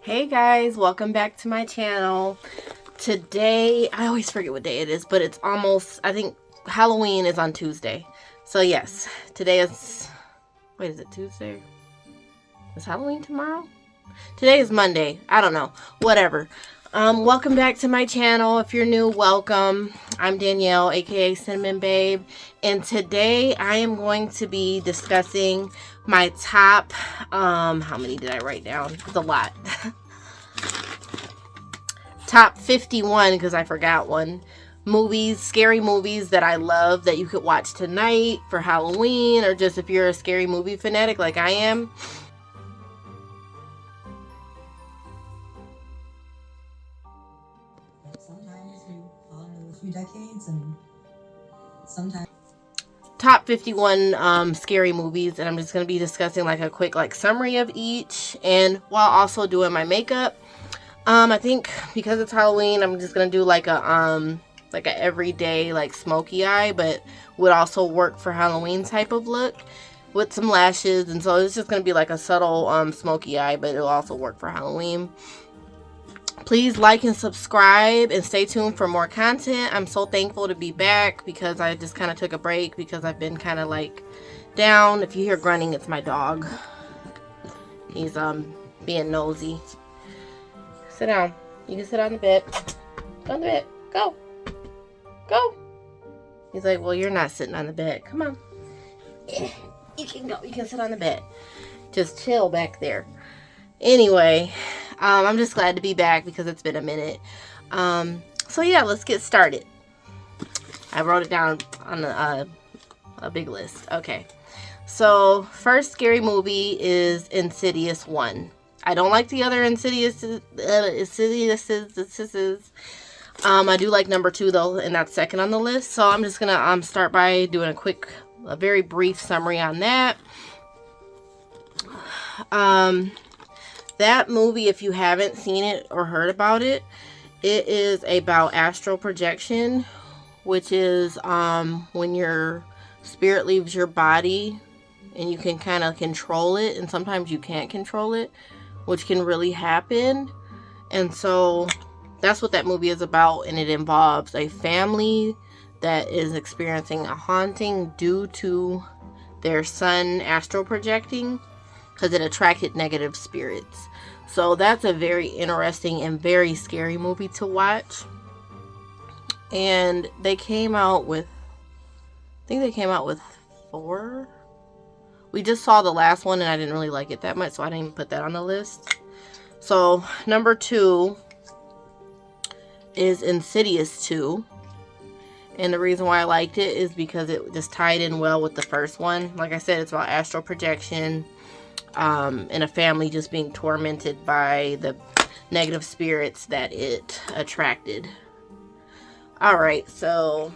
Hey guys, welcome back to my channel. Today, I always forget what day it is, but it's almost, I think Halloween is on Tuesday. So yes, today is, wait, is it Tuesday? Is Halloween tomorrow? Today is Monday. I don't know. Whatever. Welcome back to my channel. If you're new, welcome. I'm Danielle, aka Cinnamon Babe, and today I am going to be discussing my top, how many did I write down? It's a lot. Top 51, because I forgot one. Movies, scary movies that I love that you could watch tonight for Halloween, or just if you're a scary movie fanatic like I am. Sometimes we fall into a few decades, and sometimes Top 51 scary movies, and I'm just going to be discussing like a quick summary of each, and while also doing my makeup. I think because it's Halloween, I'm just going to do like a everyday smoky eye, but would also work for Halloween type of look with some lashes, and so it's just going to be like a subtle smoky eye, but it'll also work for Halloween. Please like and subscribe and stay tuned for more content. I'm so thankful to be back because I just kind of took a break because I've been kind of down. If you hear grunting, it's my dog. He's being nosy. Sit down. You can sit on the bed. Go on the bed. Go. Go. He's like, well, you're not sitting on the bed. Come on. You can go. You can sit on the bed. Just chill back there. Anyway, I'm just glad to be back because it's been a minute. So yeah, let's get started. I wrote it down on a big list. Okay. So first scary movie is Insidious 1. I don't like the other Insidiouses. I do like number 2 though, and that's second on the list. So I'm just gonna start by doing a very brief summary on that. That movie, if you haven't seen it or heard about it, it is about astral projection, which is when your spirit leaves your body and you can kind of control it, and sometimes you can't control it, which can really happen. And so that's what that movie is about, and it involves a family that is experiencing a haunting due to their son astral projecting because it attracted negative spirits. So that's a very interesting and very scary movie to watch. And they came out with, I think they came out with 4. We just saw the last one and I didn't really like it that much, so I didn't even put that on the list. So number 2 is Insidious 2. And the reason why I liked it is because it just tied in well with the first one. Like I said, it's about astral projection. And a family just being tormented by the negative spirits that it attracted. Alright, so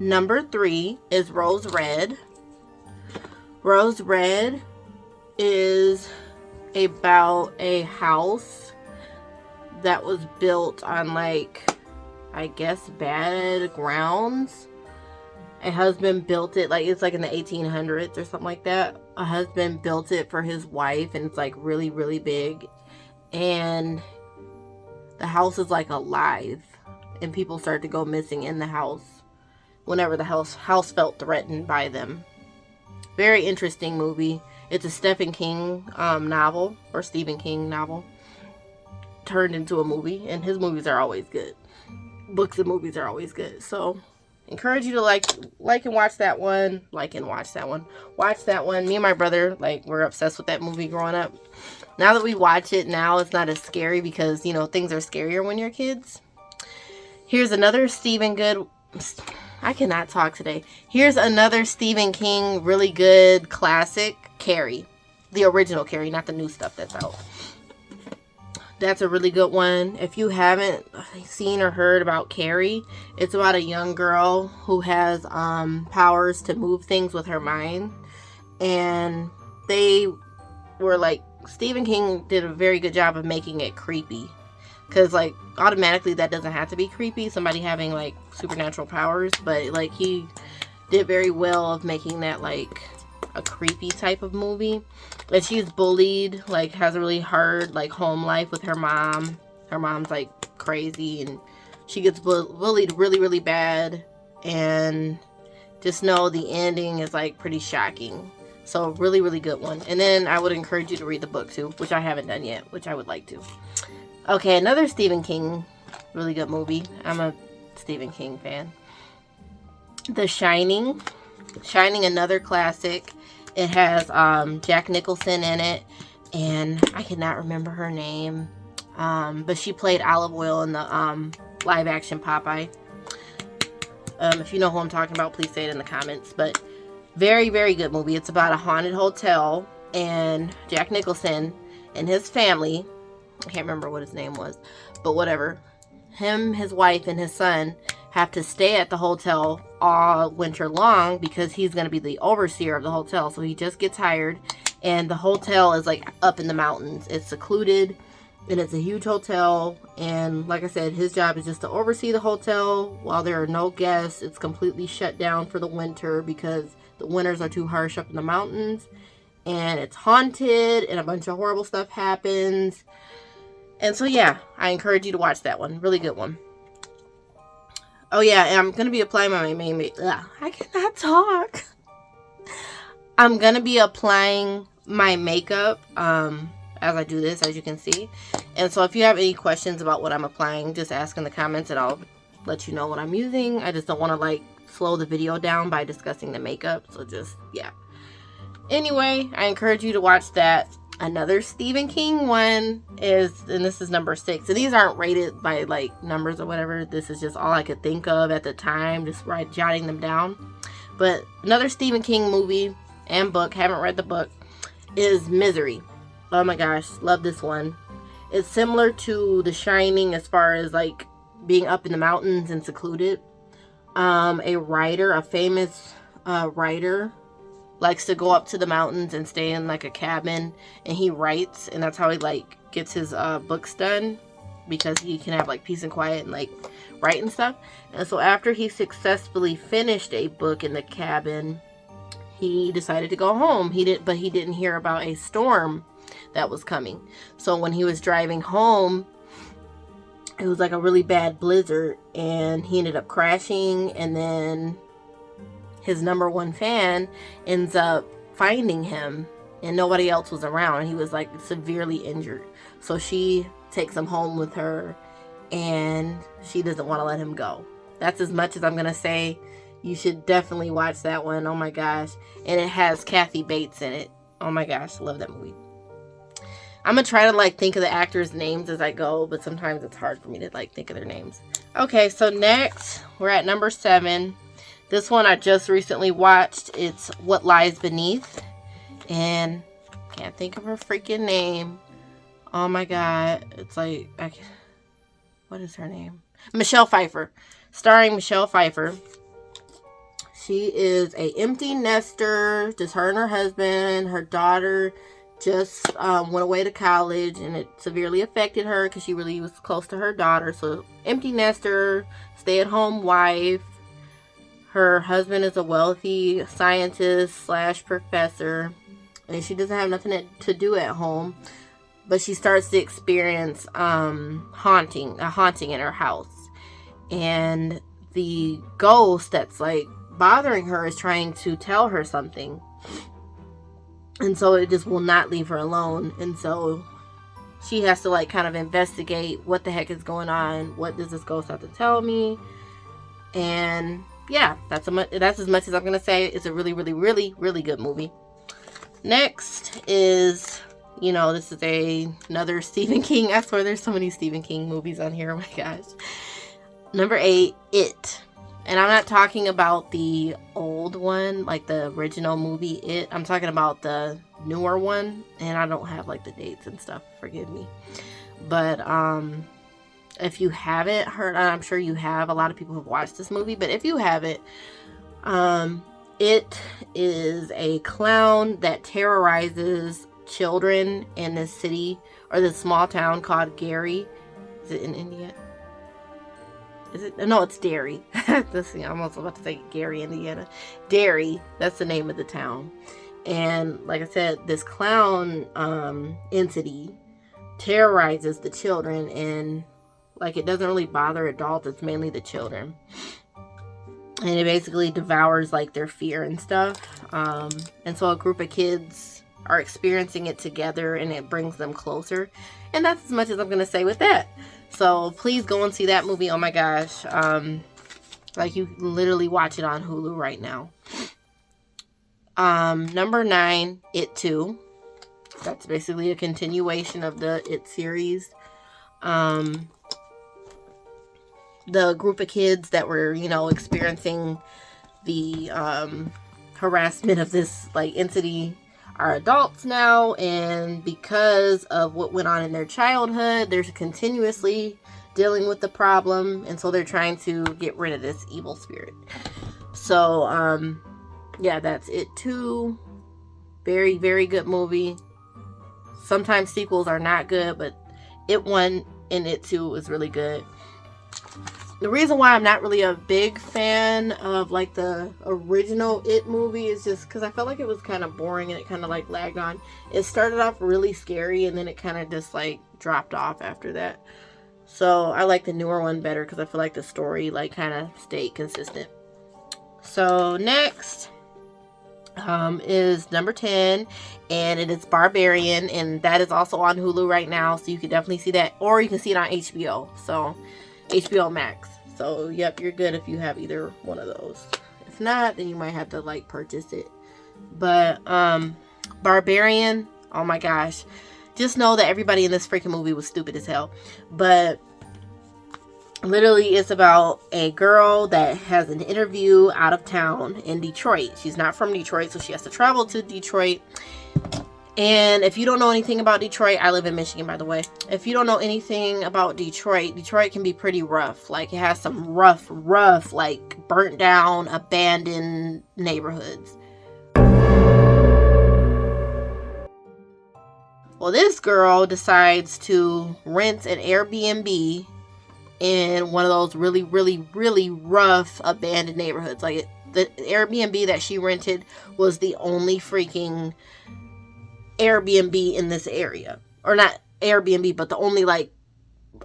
number 3 is Rose Red. Rose Red is about a house that was built on I guess bad grounds. A husband built it, it's in the 1800s or something like that. A husband built it for his wife, and it's really, really big. And the house is alive, and people start to go missing in the house whenever the house felt threatened by them. Very interesting movie. It's a Stephen King novel, or Stephen King novel, turned into a movie, and his movies are always good. Books and movies are always good. So encourage you to like and watch that one. Watch that one. Me and my brother, we're obsessed with that movie growing up. Now that we watch it now, it's not as scary because, things are scarier when you're kids. Here's another I cannot talk today. Here's another Stephen King really good classic, Carrie. The original Carrie, not the new stuff that's out. That's a really good one. If you haven't seen or heard about Carrie, it's about a young girl who has powers to move things with her mind. And they were Stephen King did a very good job of making it creepy. Because automatically that doesn't have to be creepy, somebody having supernatural powers. But he did very well of making that a creepy type of movie. And she's bullied, like has a really hard like home life with her mom. Her mom's like crazy, and she gets bullied really, really bad. And just know the ending is like pretty shocking. So really, really good one. And then I would encourage you to read the book too, which I haven't done yet, which I would like to. Okay, another Stephen King really good movie. I'm a Stephen King fan. The Shining. Shining, another classic. It has Jack Nicholson in it, and I cannot remember her name, but she played Olive Oil in the live action Popeye. If you know who I'm talking about, please say it in the comments. But very, very good movie. It's about a haunted hotel, and Jack Nicholson and his family, I can't remember what his name was, but whatever, him, his wife, and his son have to stay at the hotel all winter long because he's going to be the overseer of the hotel. So he just gets hired, and the hotel is like up in the mountains. It's secluded, and it's a huge hotel. And like I said, his job is just to oversee the hotel while there are no guests. It's completely shut down for the winter because the winters are too harsh up in the mountains, and it's haunted, and a bunch of horrible stuff happens. And so yeah, I encourage you to watch that one. Really good one. Oh yeah, and I'm going to be applying my I cannot talk. I'm going to be applying my makeup as I do this, as you can see. And so if you have any questions about what I'm applying, just ask in the comments and I'll let you know what I'm using. I just don't want to like slow the video down by discussing the makeup. So just, yeah. Anyway, I encourage you to watch that. Another Stephen King one is, and this is number 6. And these aren't rated by like numbers or whatever. This is just all I could think of at the time, just jotting them down. But another Stephen King movie and book, haven't read the book, is Misery. Oh my gosh, love this one. It's similar to The Shining as far as like being up in the mountains and secluded. A famous writer, likes to go up to the mountains and stay in like a cabin, and he writes, and that's how he like gets his books done, because he can have like peace and quiet and like write and stuff. And so after he successfully finished a book in the cabin, he decided to go home. He didn't hear about a storm that was coming. So when he was driving home, it was like a really bad blizzard, and he ended up crashing, and then his number one fan ends up finding him, and nobody else was around. He was like severely injured. So she takes him home with her, and she doesn't want to let him go. That's as much as I'm going to say. You should definitely watch that one. Oh my gosh. And it has Kathy Bates in it. Oh my gosh. Love that movie. I'm going to try to like think of the actors' names as I go, but sometimes it's hard for me to like think of their names. Okay, so next we're at number 7. This one I just recently watched. It's What Lies Beneath. And I can't think of her freaking name. Oh my god. It's like, what is her name? Michelle Pfeiffer. Starring Michelle Pfeiffer. She is a empty nester. Just her and her husband. Her daughter just went away to college, and it severely affected her because she really was close to her daughter. So empty nester, stay-at-home wife. Her husband is a wealthy scientist / professor, and she doesn't have nothing to do at home. But she starts to experience a haunting in her house. And the ghost that's like bothering her is trying to tell her something. And so it just will not leave her alone. And so she has to like kind of investigate what the heck is going on. What does this ghost have to tell me? And yeah, that's as much as I'm going to say. It's a really, really, really, really good movie. Next is, this is another Stephen King. I swear there's so many Stephen King movies on here. Oh my gosh. Number 8, It. And I'm not talking about the old one, like the original movie, It. I'm talking about the newer one. And I don't have like the dates and stuff. Forgive me. But, if you haven't heard, I'm sure you have. A lot of people have watched this movie. But if you haven't, it is a clown that terrorizes children in this city or this small town called Gary. Is it in India? Is it? No, it's Derry. I'm also about to say Gary, Indiana. Derry, that's the name of the town. And like I said, this clown entity terrorizes the children, and like it doesn't really bother adults, it's mainly the children. And it basically devours like their fear and stuff. And so a group of kids are experiencing it together, and it brings them closer. And that's as much as I'm gonna say with that. So please go and see that movie. Oh my gosh. Like you can literally watch it on Hulu right now. Number 9, It 2. That's basically a continuation of the It series. The group of kids that were, you know, experiencing the harassment of this like entity are adults now, and because of what went on in their childhood, they're continuously dealing with the problem, and so they're trying to get rid of this evil spirit. So yeah, that's It 2. Very, very good movie. Sometimes sequels are not good, but It 1 and It 2 is really good. The reason why I'm not really a big fan of like the original It movie is just because I felt like it was kind of boring, and it kind of like lagged on. It started off really scary, and then it kind of just like dropped off after that. So I like the newer one better because I feel like the story like kind of stayed consistent. So next is number 10, and it is Barbarian, and that is also on Hulu right now, so you can definitely see that, or you can see it on HBO. So HBO Max. So yep, you're good if you have either one of those. If not, then you might have to like purchase it. But Barbarian, oh my gosh, just know that everybody in this freaking movie was stupid as hell. But literally it's about a girl that has an interview out of town in Detroit. She's not from Detroit, so she has to travel to Detroit. And if you don't know anything about Detroit, I live in Michigan, by the way. If you don't know anything about Detroit, Detroit can be pretty rough. Like, it has some rough, like, burnt down, abandoned neighborhoods. Well, this girl decides to rent an Airbnb in one of those really, really, really rough, abandoned neighborhoods. Like, the Airbnb that she rented was the only freaking Airbnb in this area. Or not Airbnb, but the only like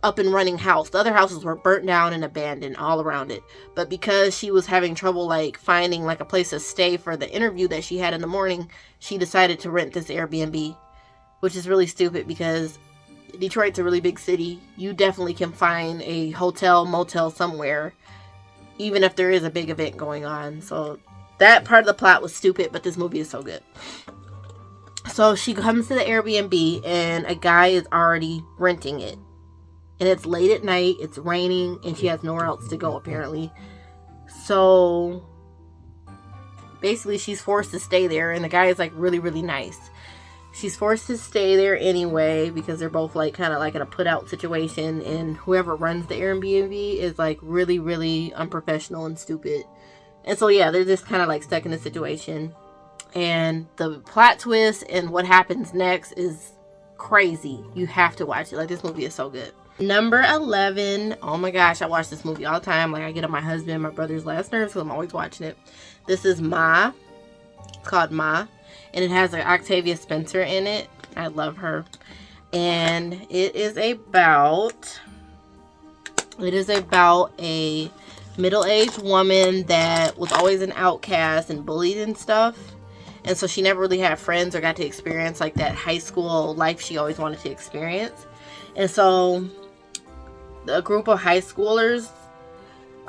up and running house. The other houses were burnt down and abandoned all around it. But because she was having trouble like finding like a place to stay for the interview that she had in the morning, she decided to rent this Airbnb, which is really stupid because Detroit's a really big city. You definitely can find a hotel, motel somewhere, even if there is a big event going on. So that part of the plot was stupid, but this movie is so good. So she comes to the Airbnb, and a guy is already renting it. And it's late at night, it's raining, and she has nowhere else to go, apparently. So basically she's forced to stay there, and the guy is like really, really nice. She's forced to stay there anyway because they're both like kind of like in a put out situation, and whoever runs the Airbnb is like really, really unprofessional and stupid. And so yeah, they're just kind of like stuck in a situation. And the plot twist and what happens next is crazy. You have to watch it. Like, this movie is so good. Number 11. Oh my gosh, I watch this movie all the time. Like, I get on my husband and my brother's last nerves, so I'm always watching it. This is Ma. It's called Ma. And it has like Octavia Spencer in it. I love her. And it is about a middle-aged woman that was always an outcast and bullied and stuff. And so she never really had friends or got to experience like that high school life she always wanted to experience. And so a group of high schoolers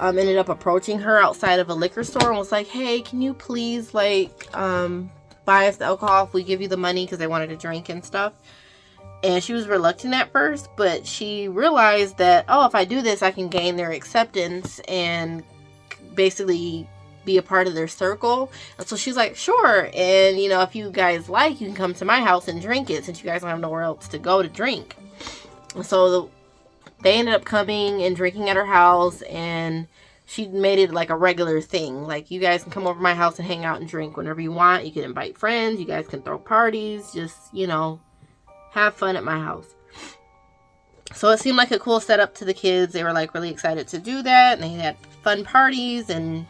ended up approaching her outside of a liquor store and was like, hey, can you please like buy us the alcohol if we give you the money, because they wanted to drink and stuff. And she was reluctant at first, but she realized that, oh, if I do this, I can gain their acceptance and basically be a part of their circle. And so she's like, sure. And, you know, if you guys like, you can come to my house and drink it, since you guys don't have nowhere else to go to drink. And so they ended up coming and drinking at her house, and she made it like a regular thing. Like, you guys can come over to my house and hang out and drink whenever you want. You can invite friends. You guys can throw parties. Just, you know, have fun at my house. So it seemed like a cool setup to the kids. They were like really excited to do that, and they had fun parties. And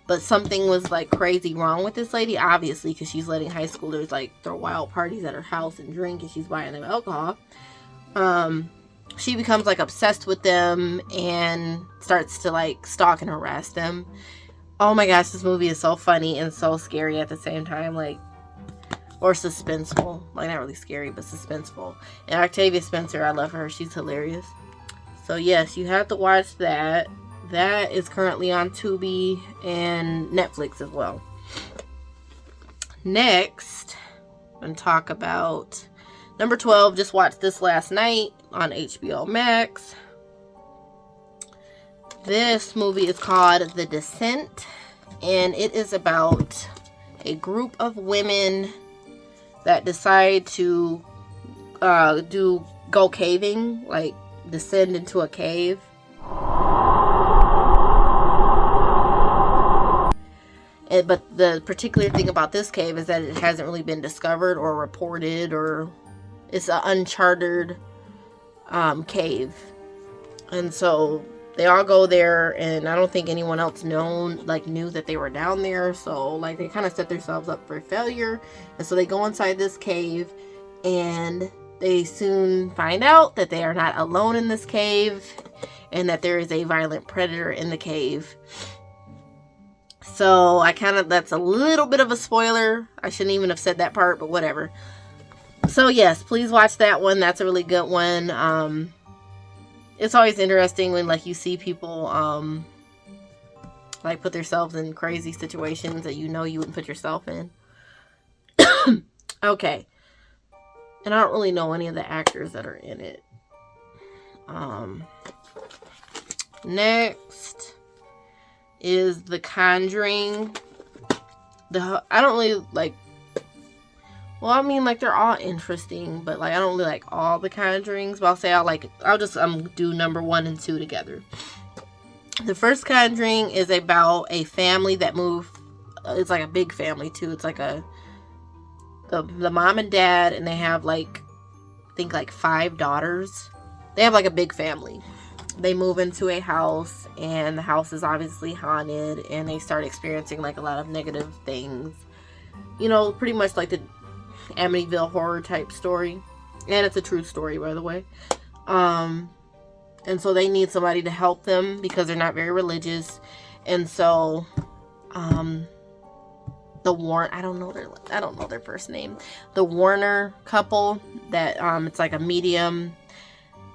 but something was like crazy wrong with this lady, obviously, because she's letting high schoolers like throw wild parties at her house and drink, and she's buying them alcohol. She becomes like obsessed with them and starts to like stalk and harass them. Oh my gosh, this movie is so funny and so scary at the same time, like, or suspenseful. Like, not really scary, but suspenseful. And Octavia Spencer, I love her. She's hilarious. So yes, you have to watch that. That is currently on Tubi and Netflix as well. Next, I'm going to talk about number 12. Just watched this last night on HBO Max. This movie is called The Descent, and it is about a group of women that decide to go caving, like descend into a cave. But the particular thing about this cave is that it hasn't really been discovered or reported, or it's an uncharted cave. And so they all go there, and I don't think anyone else knew that they were down there. So like they kind of set themselves up for failure. And so they go inside this cave, and they soon find out that they are not alone in this cave, and that there is a violent predator in the cave. So that's a little bit of a spoiler. I shouldn't even have said that part, but whatever. So yes, please watch that one. That's a really good one. It's always interesting when like you see people like put themselves in crazy situations that you wouldn't put yourself in. Okay. And I don't really know any of the actors that are in it. Next is The Conjuring. I don't really like. Well, I mean, like they're all interesting, but like I don't really like all the Conjurings. But I'll say I'll just do number 1 and 2 together. The first Conjuring is about a family that moved. It's like a big family too. It's like the mom and dad, and they have like I think like 5 daughters. They have like a big family. They move into a house, and the house is obviously haunted, and they start experiencing like a lot of negative things. Pretty much like the Amityville horror type story. And it's a true story, by the way. And so they need somebody to help them because they're not very religious. And so I don't know their first name. The Warner couple that it's like a medium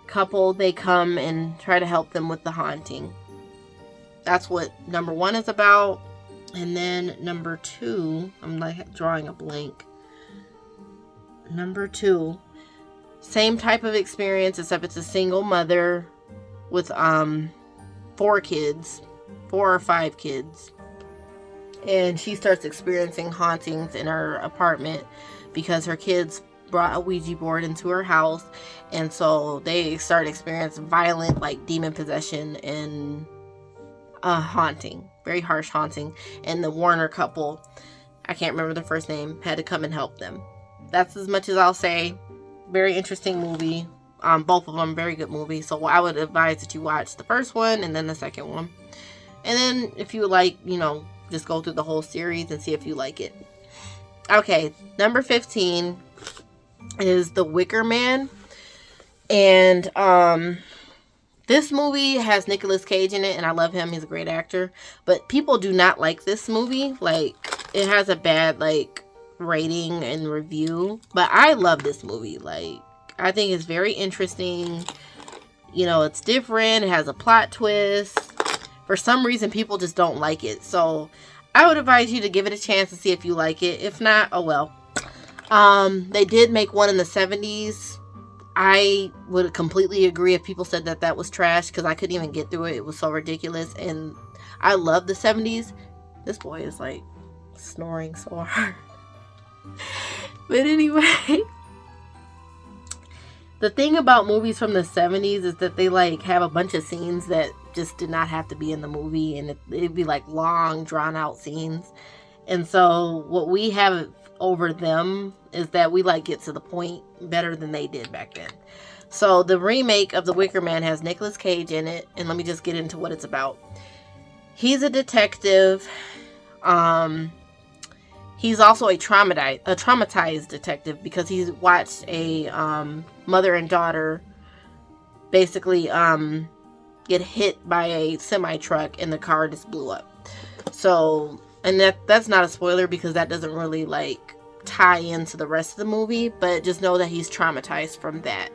couple, they come and try to help them with the haunting. That's what number 1 is about. And then number 2, I'm like drawing a blank. Number 2, same type of experience, except it's a single mother with 4 or 5 kids. And she starts experiencing hauntings in her apartment because her kids brought a Ouija board into her house, and so they start experiencing violent like demon possession and haunting, very harsh haunting. And the Warner couple, I can't remember the first name, had to come and help them. That's as much as I'll say. Very interesting movie. Both of them very good movies. So I would advise that you watch the first one and then the second one, and then if you like, just go through the whole series and see if you like it. Okay, number 15 is The Wicker Man. And this movie has Nicolas Cage in it, and I love him. He's a great actor. But people do not like this movie. Like, it has a bad like rating and review. But I love this movie. Like, I think it's very interesting. It's different. It has a plot twist. For some reason, people just don't like it. So I would advise you to give it a chance and see if you like it. If not, oh well. They did make one in the 70s. I would completely agree if people said that was trash, because I couldn't even get through it. It was so ridiculous. And I love the 70s. This boy is like snoring so hard. But anyway, the thing about movies from the 70s is that they like have a bunch of scenes that just did not have to be in the movie, and it'd be like long drawn out scenes. And so what we have over them is that we like get to the point better than they did back then. So the remake of The Wicker Man has Nicolas Cage in it, and let me just get into what it's about. He's a detective, He's also a traumatized detective because he's watched a mother and daughter basically get hit by a semi-truck and the car just blew up. So, and that's not a spoiler because that doesn't really like tie into the rest of the movie, but just know that he's traumatized from that.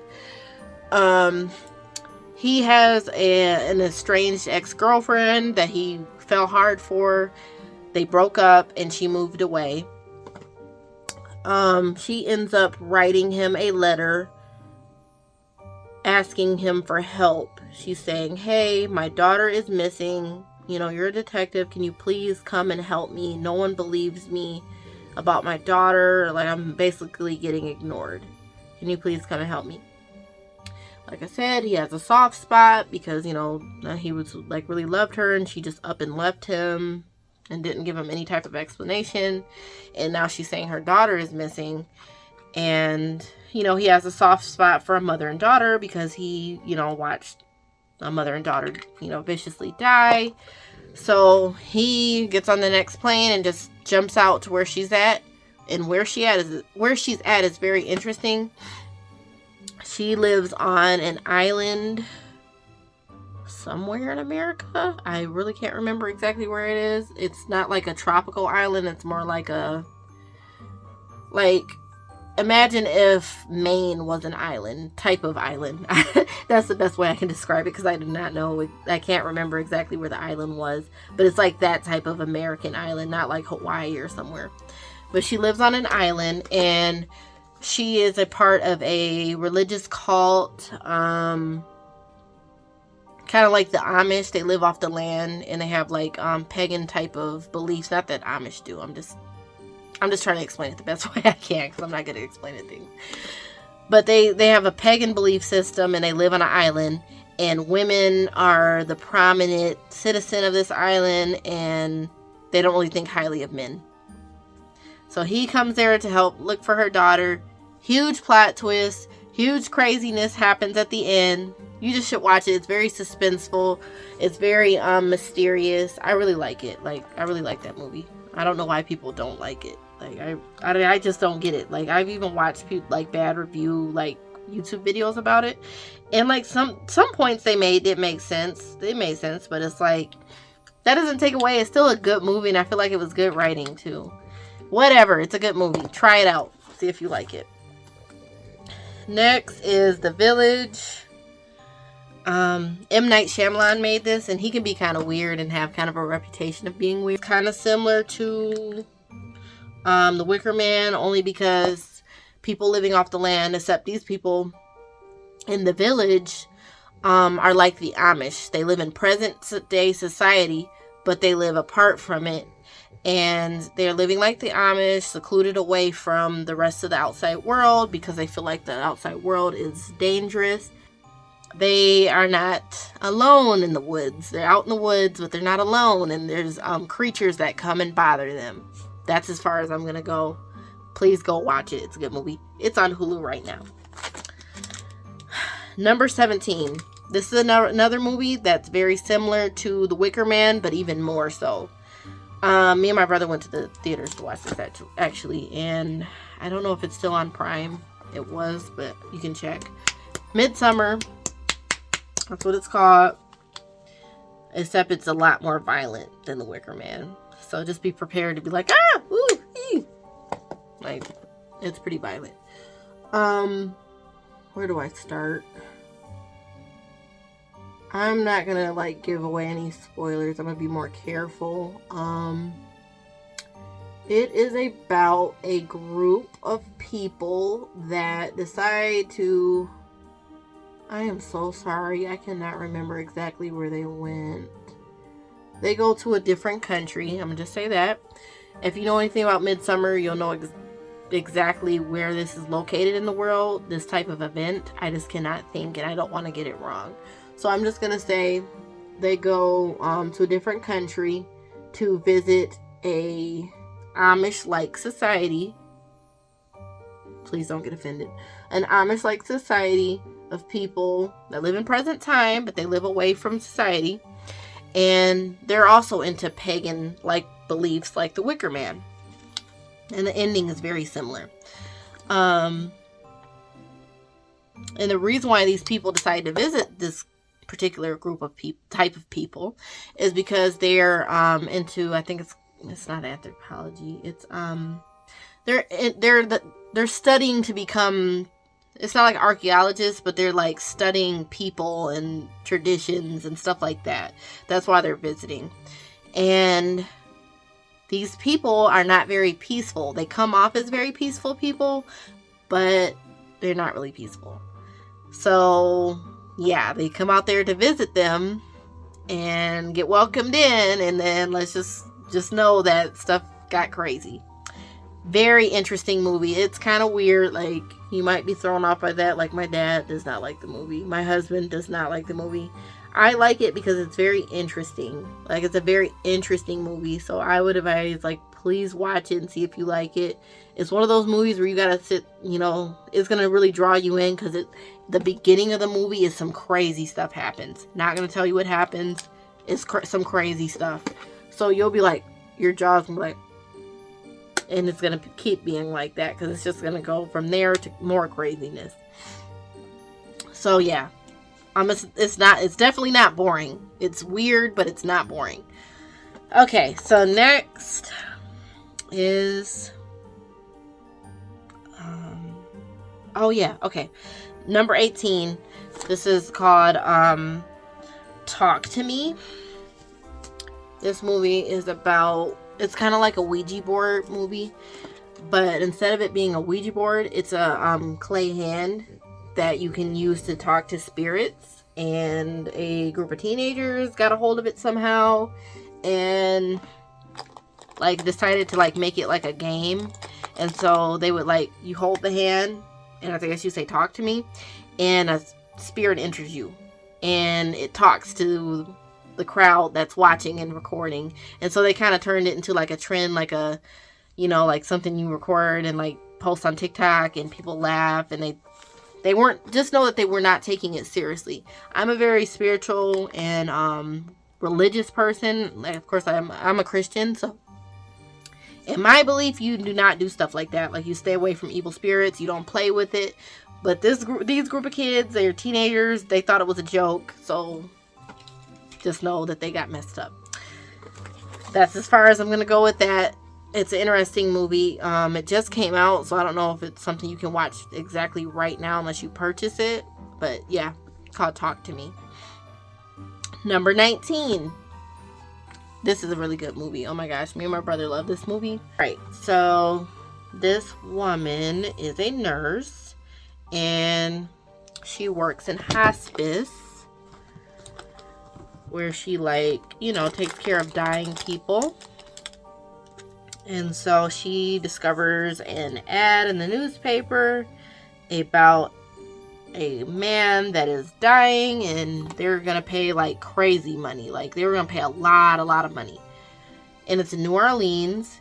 He has an estranged ex-girlfriend that he fell hard for. They broke up and she moved away. She ends up writing him a letter asking him for help. She's saying, hey, my daughter is missing. You know, you're a detective. Can you please come and help me? No one believes me about my daughter. Like, I'm basically getting ignored. Can you please come and help me? Like I said, he has a soft spot because, you know, he was like really loved her and she just up and left him and didn't give him any type of explanation. And now she's saying her daughter is missing. And, you know, he has a soft spot for a mother and daughter because he, you know, watched a mother and daughter, you know, viciously die. So he gets on the next plane and just jumps out to where she's at. And where she's at is very interesting. She lives on an island somewhere in America. I really can't remember exactly where it is. It's not like a tropical island. It's more like imagine if Maine was an island, type of island. That's the best way I can describe it because I do not know. I can't remember exactly where the island was. But it's like that type of American island, not like Hawaii or somewhere. But she lives on an island and she is a part of a religious cult, kind of like the Amish. They live off the land and they have like pagan type of beliefs. Not that Amish do. I'm just trying to explain it the best way I can because I'm not good at explaining things. But they have a pagan belief system and they live on an island. And women are the prominent citizen of this island and they don't really think highly of men. So he comes there to help look for her daughter. Huge plot twist. Huge craziness happens at the end. You just should watch it. It's very suspenseful. It's very mysterious. I really like it. Like, I really like that movie. I don't know why people don't like it. Like, I just don't get it. Like, I've even watched people like bad review like YouTube videos about it. And like some points they made did make sense. They made sense, but it's like that doesn't take away. It's still a good movie and I feel like it was good writing too. Whatever, it's a good movie. Try it out. See if you like it. Next is The Village. M. Night Shyamalan made this, and he can be kind of weird and have kind of a reputation of being weird. Kind of similar to The Wicker Man, only because people living off the land, except these people in the village, are like the Amish. They live in present day society, but they live apart from it. And they're living like the Amish, secluded away from the rest of the outside world because they feel like the outside world is dangerous. They are not alone in the woods. They're out in the woods, but they're not alone. And there's creatures that come and bother them. That's as far as I'm going to go. Please go watch it. It's a good movie. It's on Hulu right now. Number 17. This is another movie that's very similar to The Wicker Man, but even more so. Me and my brother went to the theaters to watch this actually, and I don't know if it's still on Prime. It was, but you can check. Midsummer. That's what it's called. Except it's a lot more violent than The Wicker Man. So just be prepared to be like, ah, ooh, ee. Like, it's pretty violent. Where do I start? I'm not gonna like give away any spoilers. I'm gonna be more careful. It is about a group of people that decide to... I am so sorry. I cannot remember exactly where they went. They go to a different country. I'm gonna just say that. If you know anything about Midsummer, you'll know exactly where this is located in the world. This type of event. I just cannot think, and I don't want to get it wrong. So I'm just going to say they go to a different country to visit a Amish-like society. Please don't get offended. An Amish-like society of people that live in present time, but they live away from society. And they're also into pagan-like beliefs like the Wicker Man. And the ending is very similar. And the reason why these people decided to visit this particular group of type of people is because they're into, I think it's not anthropology. It's they're studying to become, it's not like archaeologists, but they're like studying people and traditions and stuff like that. That's why they're visiting. And these people are not very peaceful. They come off as very peaceful people, but they're not really peaceful. So, yeah, they come out there to visit them and get welcomed in, and then let's just know that stuff got crazy. Very interesting movie. It's kind of weird. Like, you might be thrown off by that. Like, my dad does not like the movie. My husband does not like the movie. I like it because it's very interesting. Like, it's a very interesting movie. So I would advise, like, please watch it and see if you like it. It's one of those movies where you gotta sit, you know, it's gonna really draw you in, because the beginning of the movie is some crazy stuff happens. Not gonna tell you what happens. It's some crazy stuff. So you'll be like, your jaw's gonna be like, and it's gonna keep being like that, because it's just gonna go from there to more craziness. So yeah. It's definitely not boring. It's weird, but it's not boring. Okay, so next is number 18. This is called Talk to Me. This movie is about, it's kind of like a Ouija board movie, but instead of it being a Ouija board, it's a clay hand that you can use to talk to spirits. And a group of teenagers got a hold of it somehow and like decided to like make it like a game. And so they would like, you hold the hand and I guess you say talk to me, and a spirit enters you and it talks to the crowd that's watching and recording. And so they kind of turned it into like a trend, like a, you know, like something you record and like post on TikTok and people laugh, and they weren't, just know that they were not taking it seriously. I'm a very spiritual and religious person. Like, of course, I'm a Christian. So, in my belief, you do not do stuff like that. Like, you stay away from evil spirits. You don't play with it. But these group of kids, they're teenagers. They thought it was a joke. So, just know that they got messed up. That's as far as I'm going to go with that. It's an interesting movie. It just came out, so I don't know if it's something you can watch exactly right now unless you purchase it. But yeah, it's called Talk to Me. Number 19. This is a really good movie. Oh my gosh, me and my brother love this movie. Alright, so this woman is a nurse and she works in hospice, where she, like, you know, takes care of dying people. And so she discovers an ad in the newspaper about a man that is dying, and they're gonna pay like crazy money. Like, they were gonna pay a lot of money. And it's in New Orleans,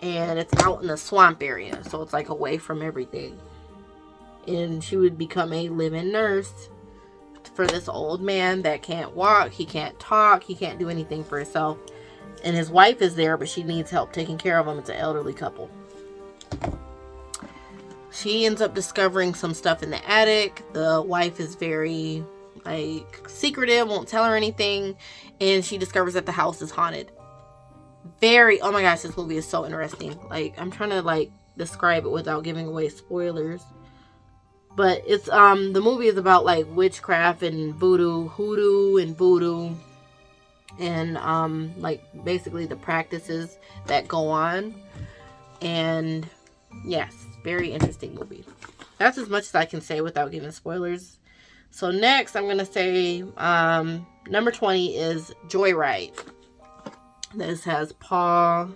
and it's out in the swamp area, so it's like away from everything. And she would become a live-in nurse for this old man that can't walk, he can't talk, he can't do anything for himself. And his wife is there, but she needs help taking care of him. It's an elderly couple. She ends up discovering some stuff in the attic. The wife is very, like, secretive, won't tell her anything. And she discovers that the house is haunted. Oh my gosh, this movie is so interesting. Like, I'm trying to, like, describe it without giving away spoilers. But it's, the movie is about, like, witchcraft and hoodoo and voodoo. And like basically the practices that go on. And yes, very interesting movie. That's as much as I can say without giving spoilers. So next I'm gonna say number 20 is Joyride. This has Paul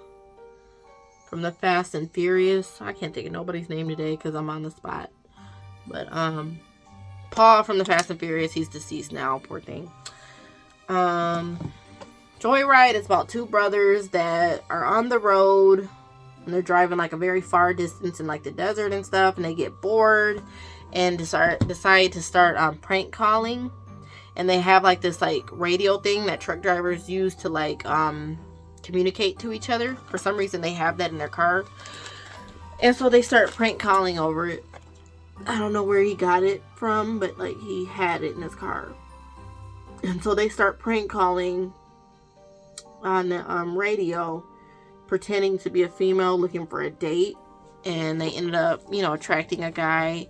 from the Fast and Furious. I can't think of nobody's name today because I'm on the spot. But Paul from the Fast and Furious, he's deceased now, poor thing. Joyride is about two brothers that are on the road and they're driving like a very far distance in like the desert and stuff, and they get bored and decide to start prank calling. And they have like this like radio thing that truck drivers use to like communicate to each other. For some reason, they have that in their car. And so they start prank calling over it. I don't know where he got it from, but like he had it in his car. And so they start prank calling on the radio, pretending to be a female looking for a date. And they ended up, you know, attracting a guy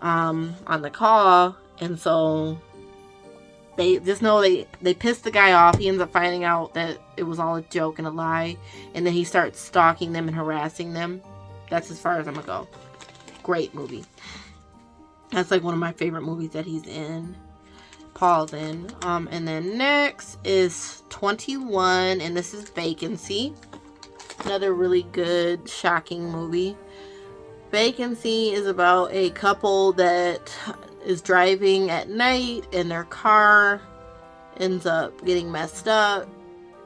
on the call. And so they just know they pissed the guy off. He ends up finding out that it was all a joke and a lie. And then he starts stalking them and harassing them. That's as far as I'm gonna go. Great movie. That's like one of my favorite movies that he's in. Paul's in. And then next is 21, and this is Vacancy. Another really good, shocking movie. Vacancy is about a couple that is driving at night and their car ends up getting messed up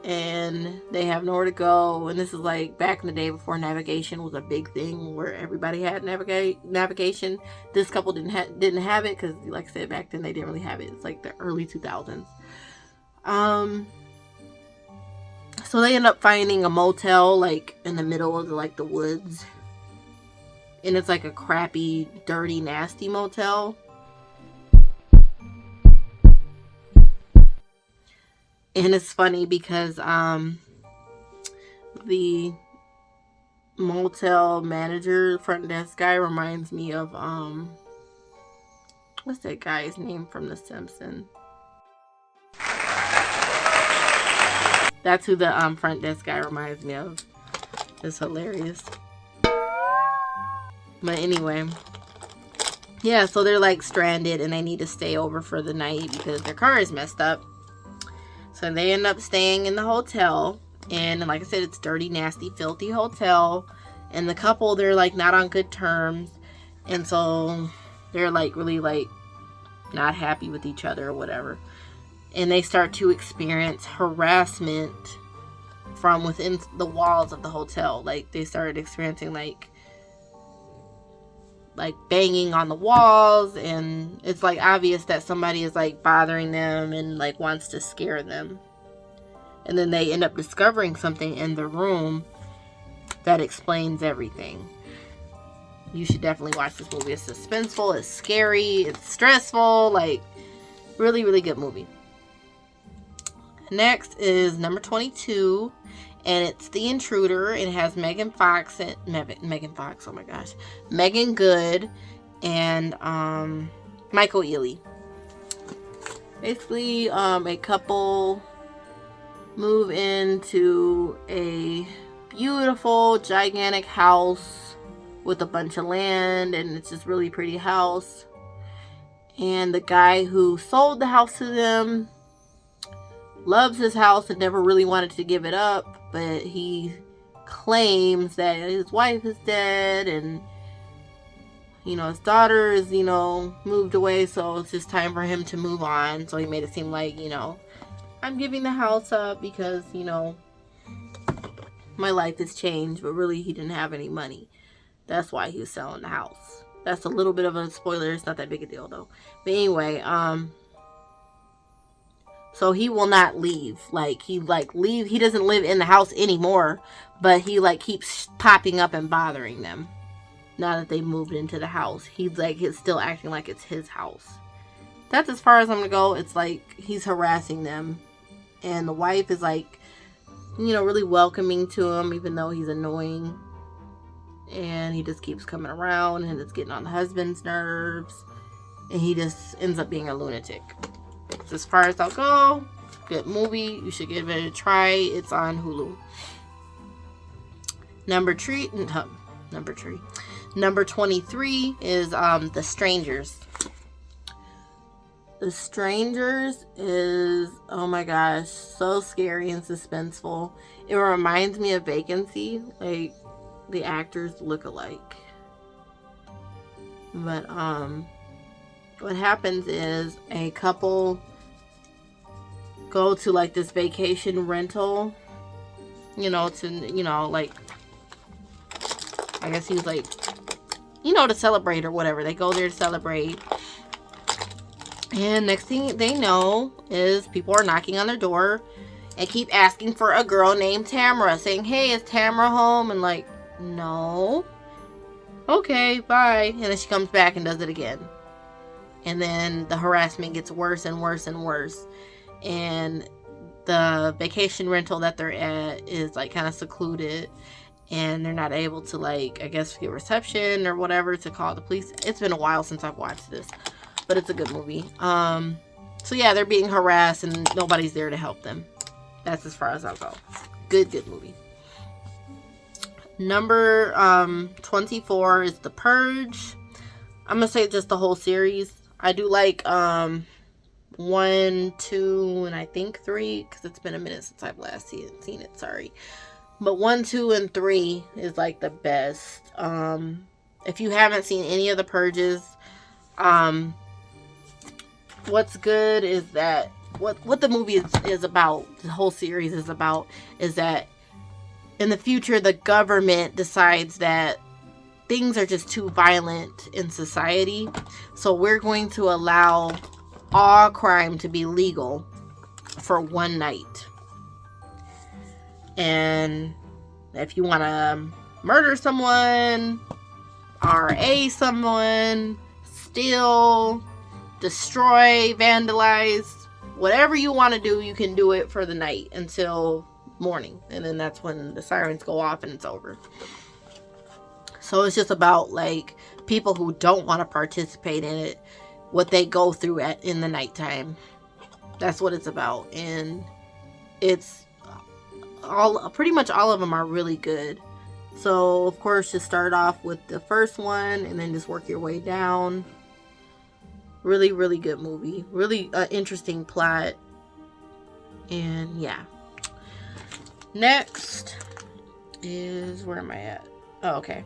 and they have nowhere to go. And this is like back in the day before navigation was a big thing where everybody had navigation. This couple didn't have it because, like I said, back then they didn't really have it. It's like the early 2000s. So they end up finding a motel like in the middle of the woods. And it's like a crappy, dirty, nasty motel. And it's funny because the motel manager, front desk guy, reminds me of what's that guy's name from The Simpsons? That's who the front desk guy reminds me of. It's hilarious. But anyway, yeah, so they're like stranded and they need to stay over for the night because their car is messed up. So they end up staying in the hotel. And like I said, it's dirty, nasty, filthy hotel. And the couple, they're like not on good terms. And so they're like really like not happy with each other or whatever. And they start to experience harassment from within the walls of the hotel. Like they started experiencing like banging on the walls, and it's like obvious that somebody is like bothering them and like wants to scare them. And then they end up discovering something in the room that explains everything. You should definitely watch this movie. It's suspenseful, it's scary, it's stressful, like really, really good movie. Next is number 22, and it's The Intruder. It has Megan Fox, oh my gosh, Megan Good, and Michael Ealy. Basically, a couple move into a beautiful, gigantic house with a bunch of land, and it's just really pretty house. And the guy who sold the house to them loves his house and never really wanted to give it up, but he claims that his wife is dead and, you know, his daughter is, you know, moved away, so it's just time for him to move on. So he made it seem like, you know, I'm giving the house up because, you know, my life has changed, but really he didn't have any money. That's why he was selling the house. That's a little bit of a spoiler. It's not that big a deal though. But anyway, so he will not leave. He doesn't live in the house anymore, but he like keeps popping up and bothering them. Now that they moved into the house, he's still acting like it's his house. That's as far as I'm gonna go. It's like he's harassing them, and the wife is like, you know, really welcoming to him, even though he's annoying, and he just keeps coming around, and it's getting on the husband's nerves, and he just ends up being a lunatic. As far as I'll go, good movie. You should give it a try. It's on Hulu. Number 23 is The Strangers. The Strangers is, oh my gosh, so scary and suspenseful. It reminds me of Vacancy. Like, the actors look alike. But what happens is a couple go to like this vacation rental, you know, to, you know, like, I guess he's like, you know, to celebrate or whatever. They go there to celebrate, and next thing they know is people are knocking on their door, and keep asking for a girl named Tamara, saying, hey, is Tamara home? And like, no. Okay, bye. And then she comes back and does it again. And then the harassment gets worse and worse and worse. And the vacation rental that they're at is like kind of secluded. And they're not able to, like, I guess get reception or whatever to call the police. It's been a while since I've watched this, but it's a good movie. So yeah, they're being harassed and nobody's there to help them. That's as far as I'll go. Good movie. Number 24 is The Purge. I'm gonna say just the whole series. I do like 1, 2, and I think 3, because it's been a minute since I've last seen it. Sorry. But 1, 2, and 3 is like the best. If you haven't seen any of the Purges, what's good is that what the movie is about, the whole series is about, is that in the future the government decides that things are just too violent in society, so we're going to allow all crime to be legal for one night. And if you want to murder someone, RA someone, steal, destroy, vandalize, whatever you want to do, you can do it for the night until morning. And then that's when the sirens go off and it's over. So it's just about like people who don't want to participate in it, what they go through in the nighttime. That's what it's about. And it's pretty much all of them are really good. So of course, just start off with the first one and then just work your way down. Really, really good movie. Really interesting plot. And yeah. Next is, where am I at? Oh, okay.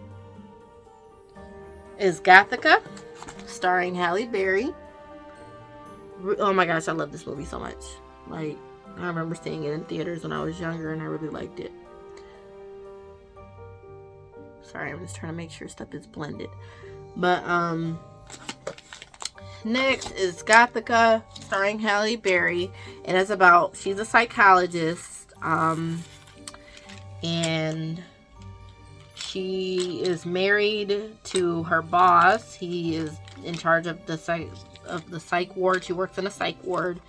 Is Gothica, starring Halle Berry. Oh my gosh, I love this movie so much. Like, I remember seeing it in theaters when I was younger and I really liked it. Sorry, I'm just trying to make sure stuff is blended. But, next is Gothica, starring Halle Berry. And it's about, she's a psychologist, and she is married to her boss. He is in charge of the psych ward. She works in a psych ward,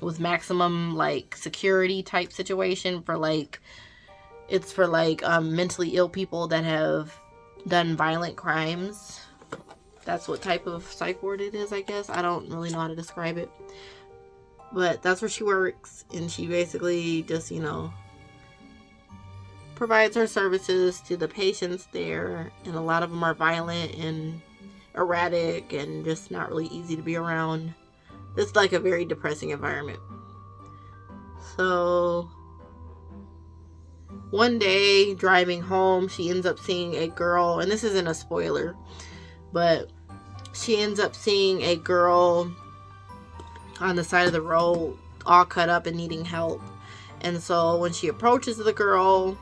with maximum like security type situation for like, it's for like mentally ill people that have done violent crimes. That's what type of psych ward it is, I guess. I don't really know how to describe it. But that's where she works. And she basically just, provides her services to the patients there. And a lot of them are violent and erratic and just not really easy to be around. It's like a very depressing environment. So one day, driving home, she ends up seeing a girl. And this isn't a spoiler, but she ends up seeing a girl on the side of the road, all cut up and needing help. And so when she approaches the girl,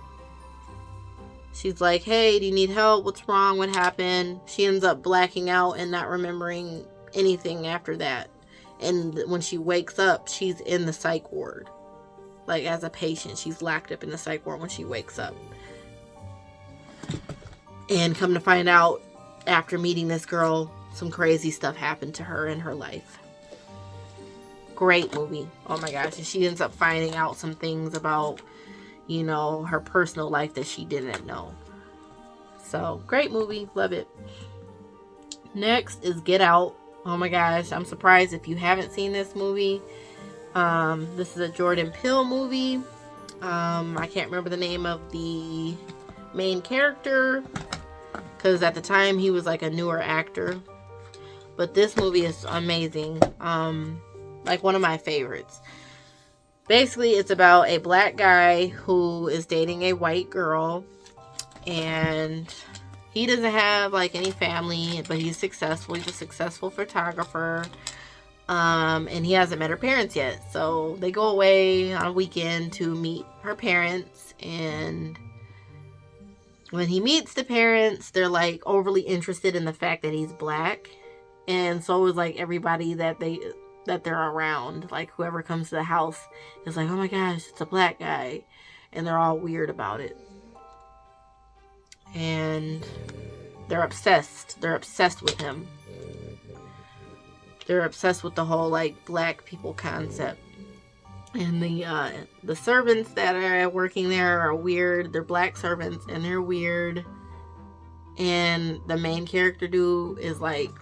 she's like, hey, do you need help? What's wrong? What happened? She ends up blacking out and not remembering anything after that. And when she wakes up, she's in the psych ward. Like, as a patient, she's locked up in the psych ward when she wakes up. And come to find out, after meeting this girl, some crazy stuff happened to her in her life. Great movie. Oh my gosh. And she ends up finding out some things about, her personal life that she didn't know. So, great movie. Love it. Next is Get Out. Oh my gosh. I'm surprised if you haven't seen this movie. This is a Jordan Peele movie. I can't remember the name of the main character, because at the time he was like a newer actor. But this movie is amazing. Like one of my favorites. Basically, it's about a black guy who is dating a white girl. And he doesn't have like any family, but he's successful. He's a successful photographer. And he hasn't met her parents yet. So they go away on a weekend to meet her parents. And when he meets the parents, they're like overly interested in the fact that he's black. And so is like everybody that that they're around. Like, whoever comes to the house is like, oh my gosh, it's a black guy. And they're all weird about it. And they're obsessed. They're obsessed with him. They're obsessed with the whole, like, black people concept. And the servants that are working there are weird. They're black servants, and they're weird. And the main character dude is, like,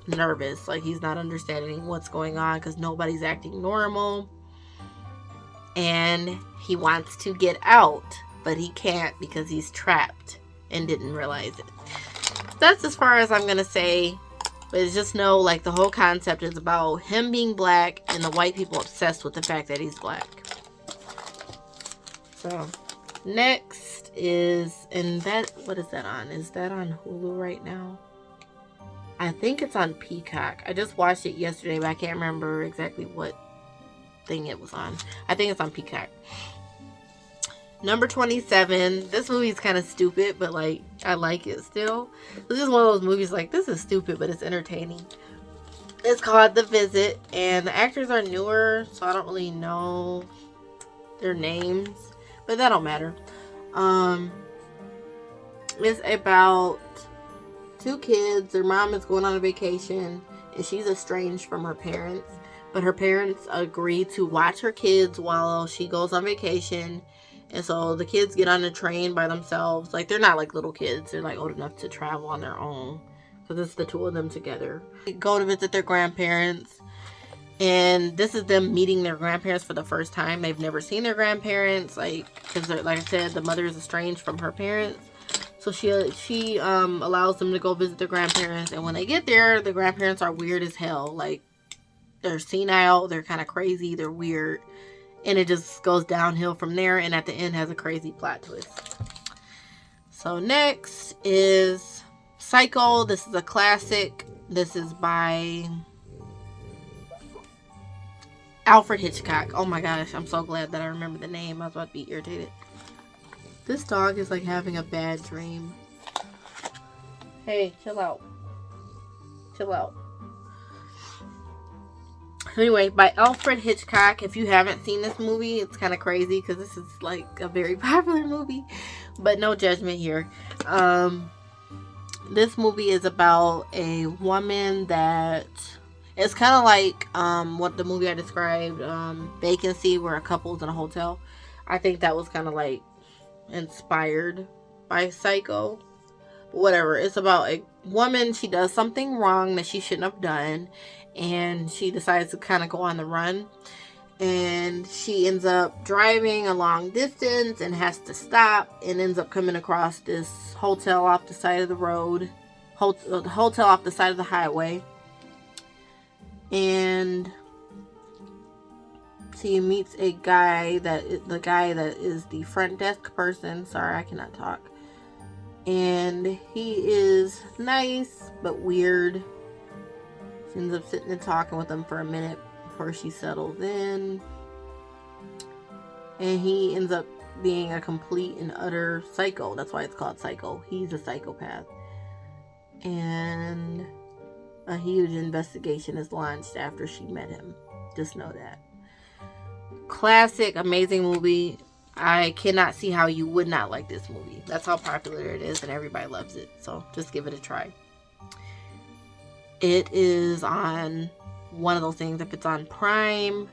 nervous. Like, he's not understanding what's going on because nobody's acting normal. And he wants to get out, but he can't because he's trapped and didn't realize it. That's as far as I'm going to say. But just know, like, the whole concept is about him being black and the white people obsessed with the fact that he's black. So, next is, and that, what is that on? Is that on Hulu right now? I think it's on Peacock. I just watched it yesterday, but I can't remember exactly what thing it was on. I think it's on Peacock. Number 27. This movie's kind of stupid, but, like, I like it still. This is one of those movies, like, this is stupid, but it's entertaining. It's called The Visit, and the actors are newer, so I don't really know their names, but that don't matter. It's about two kids. Their mom is going on a vacation, and she's estranged from her parents, but her parents agree to watch her kids while she goes on vacation. And so the kids get on the train by themselves. Like, they're not like little kids. They're like old enough to travel on their own. Because it's the two of them together. They go to visit their grandparents. And this is them meeting their grandparents for the first time. They've never seen their grandparents. Like, because like I said, the mother is estranged from her parents. So she allows them to go visit their grandparents. And when they get there, the grandparents are weird as hell. Like, they're senile. They're kind of crazy. They're weird. And it just goes downhill from there. And at the end has a crazy plot twist. So next is Psycho. This is a classic. This is by Alfred Hitchcock. Oh my gosh. I'm so glad that I remember the name. I was about to be irritated. This dog is like having a bad dream. Hey, chill out. Chill out. Anyway, by Alfred Hitchcock. If you haven't seen this movie, it's kind of crazy because this is like a very popular movie, but no judgment here. This movie is about a woman that it's kind of like what the movie I described, Vacancy, where a couple's in a hotel. I think that was kind of like inspired by Psycho. But whatever. It's about a woman. She does something wrong that she shouldn't have done. And she decides to kind of go on the run. And she ends up driving a long distance and has to stop. And ends up coming across this hotel off the side of the road. Hotel off the side of the highway. And she meets the guy that is the front desk person. Sorry, I cannot talk. And he is nice, but weird. She ends up sitting and talking with him for a minute before she settles in. And he ends up being a complete and utter psycho. That's why it's called Psycho. He's a psychopath. And a huge investigation is launched after she met him. Just know that. Classic, amazing movie. I cannot see how you would not like this movie. That's how popular it is and everybody loves it. So just give it a try. It is on one of those things. If it's on Prime,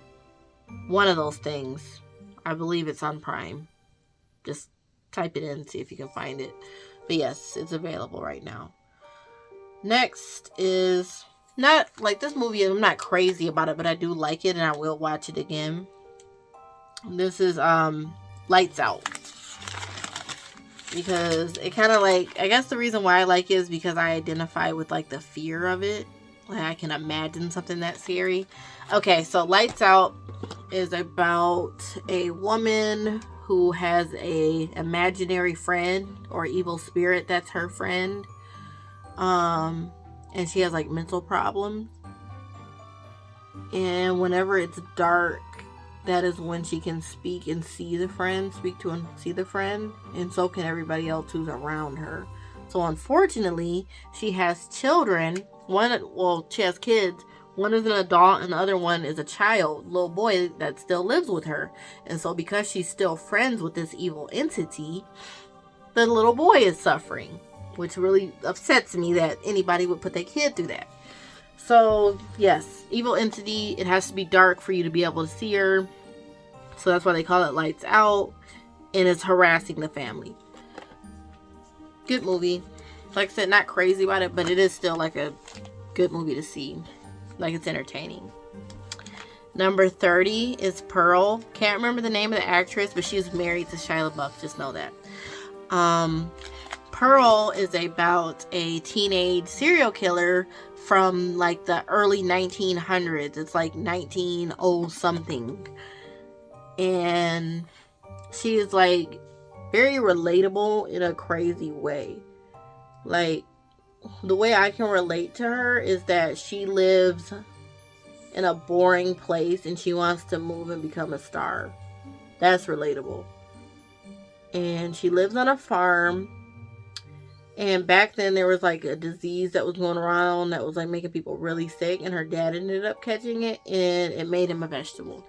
one of those things. I believe it's on Prime. Just type it in and see if you can find it. But yes, it's available right now. Next is not like this movie. I'm not crazy about it, but I do like it and I will watch it again. This is Lights Out. Because it kind of like, I guess the reason why I like it is because I identify with like the fear of it. Like I can imagine something that scary. Okay, so Lights Out is about a woman who has a imaginary friend or evil spirit that's her friend. And she has like mental problems. And whenever it's dark, that is when she can speak and see the friend, speak to and see the friend, and so can everybody else who's around her. So unfortunately, she has children. She has kids. One is an adult and the other one is a child, little boy that still lives with her. And so because she's still friends with this evil entity, the little boy is suffering, which really upsets me that anybody would put their kid through that. So yes, evil entity, it has to be dark for you to be able to see her. So that's why they call it Lights Out, and it's harassing the family. Good movie. Like I said, not crazy about it, but it is still like a good movie to see. Like, it's entertaining. Number 30 is Pearl. Can't remember the name of the actress, but she's married to Shia LaBeouf. Just know that. Pearl is about a teenage serial killer from like the early 1900s. It's like 1900 something. And she is like very relatable in a crazy way. Like, the way I can relate to her is that she lives in a boring place and she wants to move and become a star. That's relatable. And she lives on a farm. And back then there was like a disease that was going around that was like making people really sick. And her dad ended up catching it and it made him a vegetable.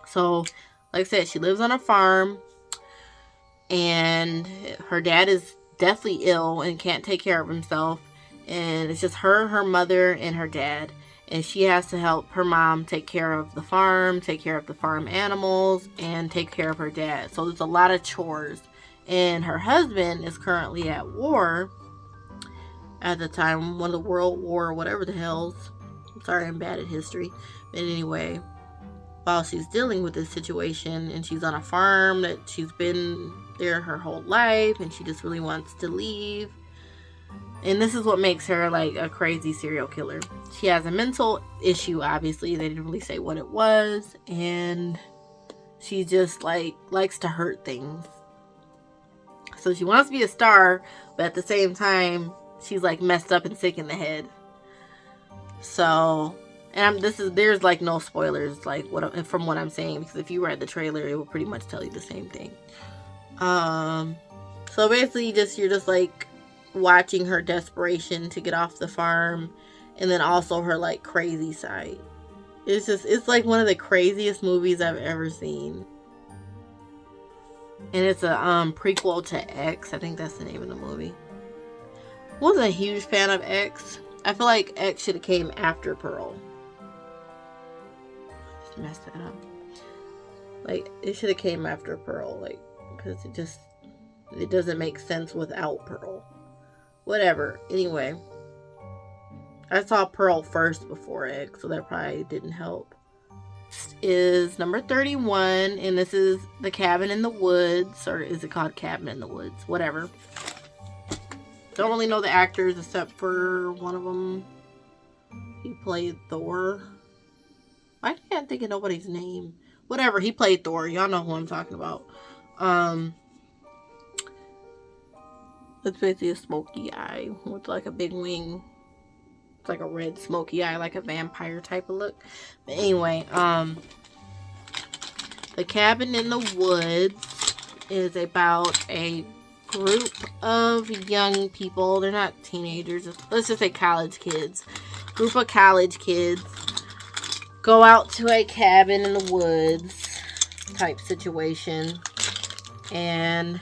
So, like I said, she lives on a farm. And her dad is deathly ill and can't take care of himself. And it's just her mother, and her dad. And she has to help her mom take care of the farm, take care of the farm animals, and take care of her dad. So there's a lot of chores. And her husband is currently at war at the time, one of the World War, whatever the hell's. I'm sorry, I'm bad at history. But anyway, while she's dealing with this situation, and she's on a farm that she's been there her whole life, and she just really wants to leave. And this is what makes her like a crazy serial killer. She has a mental issue, obviously. They didn't really say what it was. And she just like likes to hurt things. So she wants to be a star, but at the same time, she's like messed up and sick in the head. So, and there's like no spoilers like from what I'm saying, because if you read the trailer, it will pretty much tell you the same thing. So basically you're just like watching her desperation to get off the farm, and then also her like crazy side. It's like one of the craziest movies I've ever seen. And it's a prequel to X. I think that's the name of the movie. Wasn't a huge fan of X. I feel like X should have came after Pearl. Just messed that up. Like, it should have came after Pearl, like, because it doesn't make sense without Pearl. Whatever. Anyway, I saw Pearl first before X, so that probably didn't help. This is number 31, and this is The Cabin in the Woods, or is it called Cabin in the Woods? Whatever. Don't really know the actors except for one of them. He played Thor. I can't think of nobody's name. Whatever, he played Thor. Y'all know who I'm talking about. It's basically a smoky eye with like a big wing. It's like a red smoky eye, like a vampire type of look. But anyway, The Cabin in the Woods is about a group of young people. They're not teenagers. Let's just say college kids. Group of college kids go out to a cabin in the woods type situation. And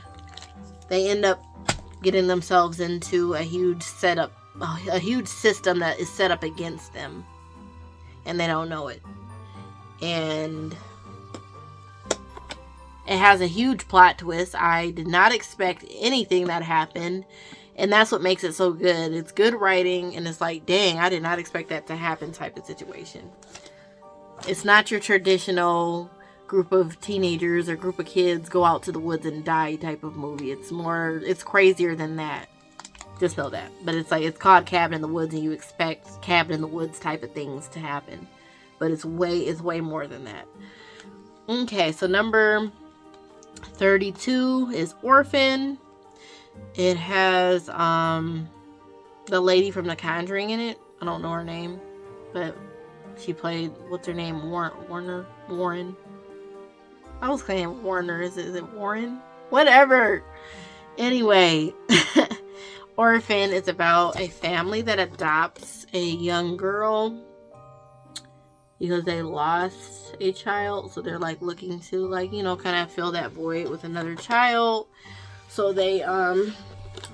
they end up getting themselves into a huge system that is set up against them. And they don't know it. And it has a huge plot twist. I did not expect anything that happened. And that's what makes it so good. It's good writing. And it's like, dang, I did not expect that to happen type of situation. It's not your traditional group of teenagers or group of kids go out to the woods and die type of movie. It's crazier than that. Just know that. But it's called Cabin in the Woods, and you expect Cabin in the Woods type of things to happen. But it's way more than that. Okay, so number 32 is Orphan. It has the lady from The Conjuring in it. I don't know her name, but she played, what's her name? Warren. I was saying Warner. Is it Warren? Whatever. Anyway, Orphan is about a family that adopts a young girl because they lost a child. So they're like looking to like, you know, kind of fill that void with another child. So they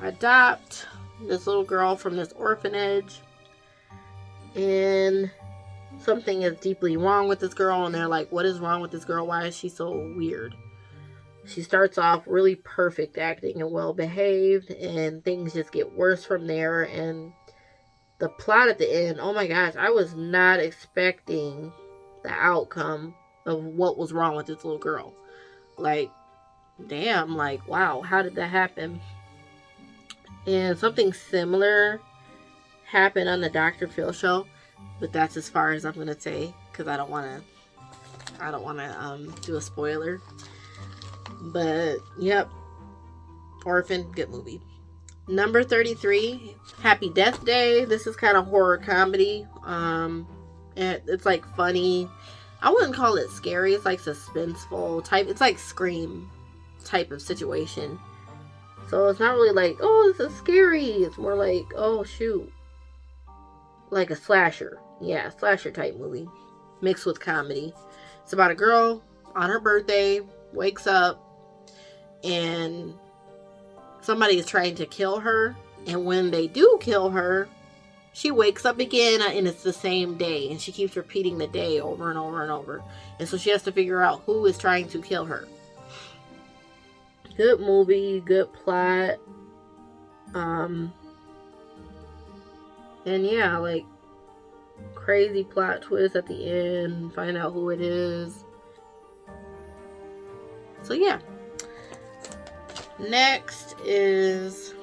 adopt this little girl from this orphanage, and something is deeply wrong with this girl, and they're like, what is wrong with this girl? Why is she so weird? She starts off really perfect acting and well behaved, and things just get worse from there. And the plot at the end, oh my gosh, I was not expecting the outcome of what was wrong with this little girl. Like, damn, like, wow, how did that happen? And something similar happened on the Dr. Phil show, but that's as far as I'm gonna say, because I don't want to do a spoiler. But yep, Orphan, good movie. Number 33, Happy Death Day. This is kind of horror comedy. And it's like funny. I wouldn't call it scary. It's like suspenseful type. It's like Scream type of situation. So it's not really like, oh, this is scary. It's more like, oh shoot, like a slasher. Yeah, slasher type movie mixed with comedy. It's about a girl on her birthday, wakes up, and somebody is trying to kill her. And when they do kill her, she wakes up again, and it's the same day. And she keeps repeating the day over and over and over. And so she has to figure out who is trying to kill her. Good movie, good plot. And yeah, like crazy plot twist at the end. Find out who it is. So yeah. Next is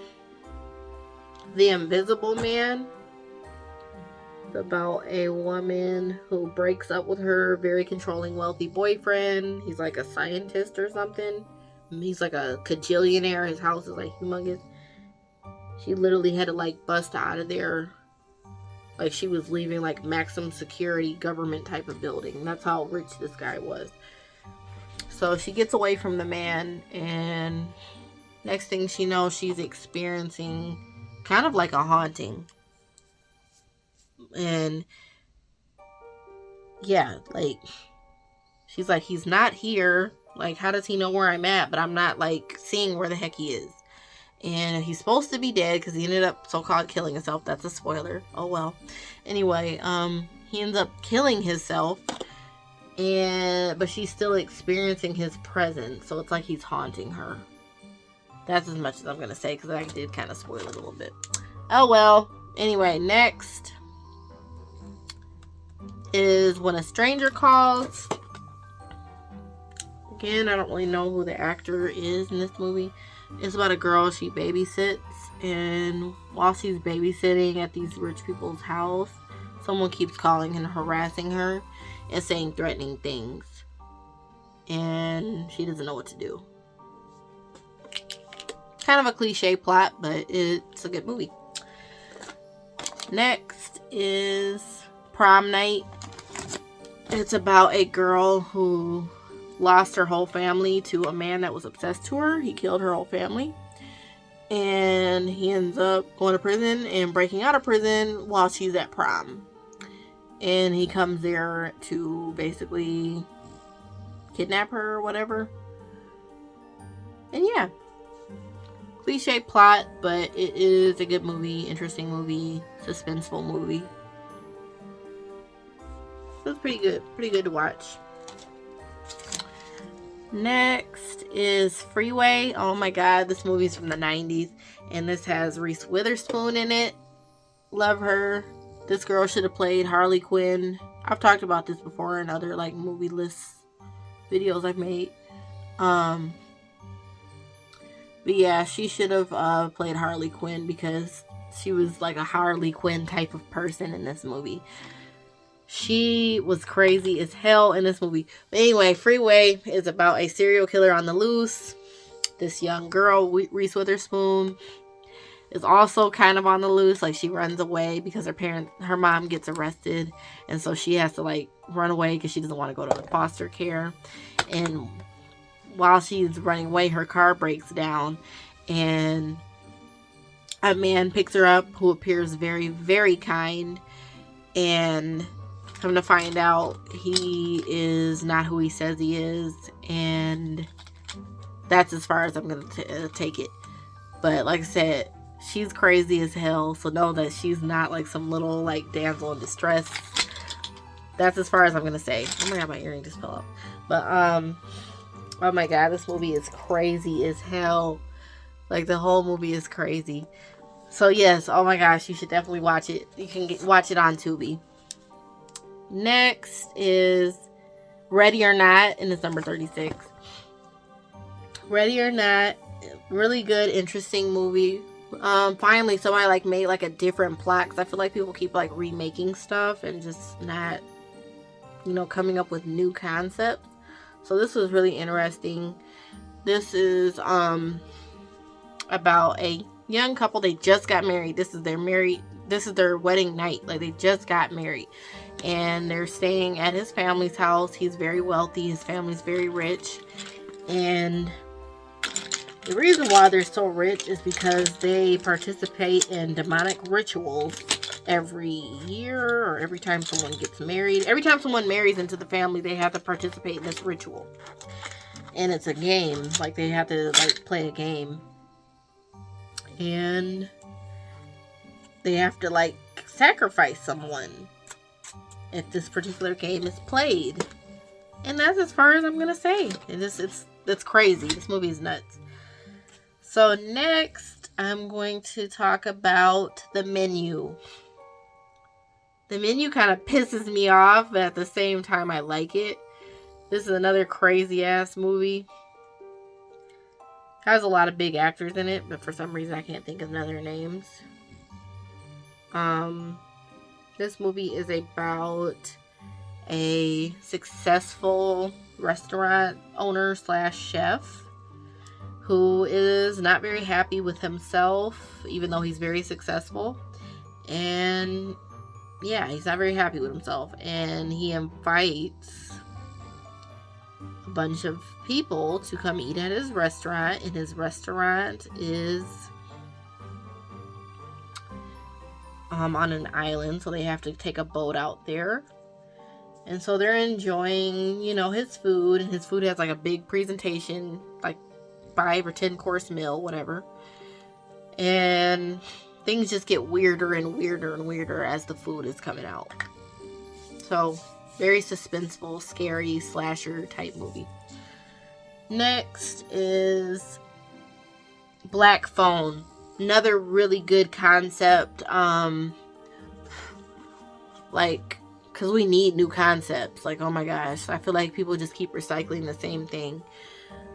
The Invisible Man. It's about a woman who breaks up with her very controlling, wealthy boyfriend. He's like a scientist or something. He's like a cajillionaire. His house is like humongous. She literally had to like bust out of there. Like she was leaving like maximum security government type of building. That's how rich this guy was. So she gets away from the man, and next thing she knows, she's experiencing kind of like a haunting. And yeah, like she's like, he's not here. Like, how does he know where I'm at? But I'm not like seeing where the heck he is. And he's supposed to be dead because he ended up so-called killing himself. That's a spoiler. Oh well. Anyway, he ends up killing himself. But she's still experiencing his presence. So it's like he's haunting her. That's as much as I'm going to say because I did kind of spoil it a little bit. Oh well. Anyway, next is When a Stranger Calls. Again, I don't really know who the actor is in this movie. It's about a girl she babysits, and while she's babysitting at these rich people's house, someone keeps calling and harassing her and saying threatening things, and she doesn't know what to do. Kind of a cliche plot, but it's a good movie. Next is Prom Night. It's about a girl who lost her whole family to a man that was obsessed to her. He killed her whole family. And he ends up going to prison and breaking out of prison while she's at prom. And he comes there to basically kidnap her or whatever. And yeah. Cliche plot, but it is a good movie, interesting movie, suspenseful movie. So it's pretty good. Pretty good to watch. Next is Freeway. Oh my god, this movie's from the 90s. And this has Reese Witherspoon in it. Love her. This girl should have played Harley Quinn. I've talked about this before in other like movie list videos I've made. But yeah, she should have played Harley Quinn because she was like a Harley Quinn type of person in this movie. She was crazy as hell in this movie. But anyway, Freeway is about a serial killer on the loose. This young girl, Reese Witherspoon, is also kind of on the loose. Like, she runs away because her mom gets arrested. And so she has to, like, run away because she doesn't want to go to foster care. And while she's running away, her car breaks down. And a man picks her up who appears very, very kind. And come to find out, he is not who he says he is, and that's as far as I'm going to take it. But like I said, she's crazy as hell, so know that she's not like some little like damsel in distress. That's as far as I'm going to say. Oh my god, my earring just fell off. But oh my god, this movie is crazy as hell. Like, the whole movie is crazy. So yes, oh my gosh, you should definitely watch it. You can watch it on Tubi. Next is Ready or Not, and it's number 36. Ready or Not, really good, interesting movie. Finally somebody like made like a different plot, because I feel like people keep like remaking stuff and just not, you know, coming up with new concepts. So this was really interesting. This is about a young couple. They just got married. This is their wedding night. Like, they just got married, and they're staying at his family's house. He's very wealthy. His family's very rich, and the reason why they're so rich is because they participate in demonic rituals every year, or every time someone gets married. Every time someone marries into the family, they have to participate in this ritual, and it's a game. Like, they have to like play a game, and they have to like sacrifice someone if this particular game is played. And that's as far as I'm gonna say. It's crazy. This movie is nuts. So next, I'm going to talk about The Menu. The Menu kind of pisses me off, but at the same time I like it. This is another crazy ass movie. Has a lot of big actors in it, but for some reason I can't think of none of their names. This movie is about a successful restaurant owner / chef who is not very happy with himself, even though he's very successful. And yeah, he's not very happy with himself, and he invites a bunch of people to come eat at his restaurant, and his restaurant is on an island, so they have to take a boat out there. And so they're enjoying, you know, his food, and his food has like a big presentation, like 5 or 10 course meal, whatever. And things just get weirder and weirder and weirder as the food is coming out. So very suspenseful, scary, slasher type movie. Next is Black Phone. Another really good concept. Like, because we need new concepts. Like, oh my gosh, I feel like people just keep recycling the same thing.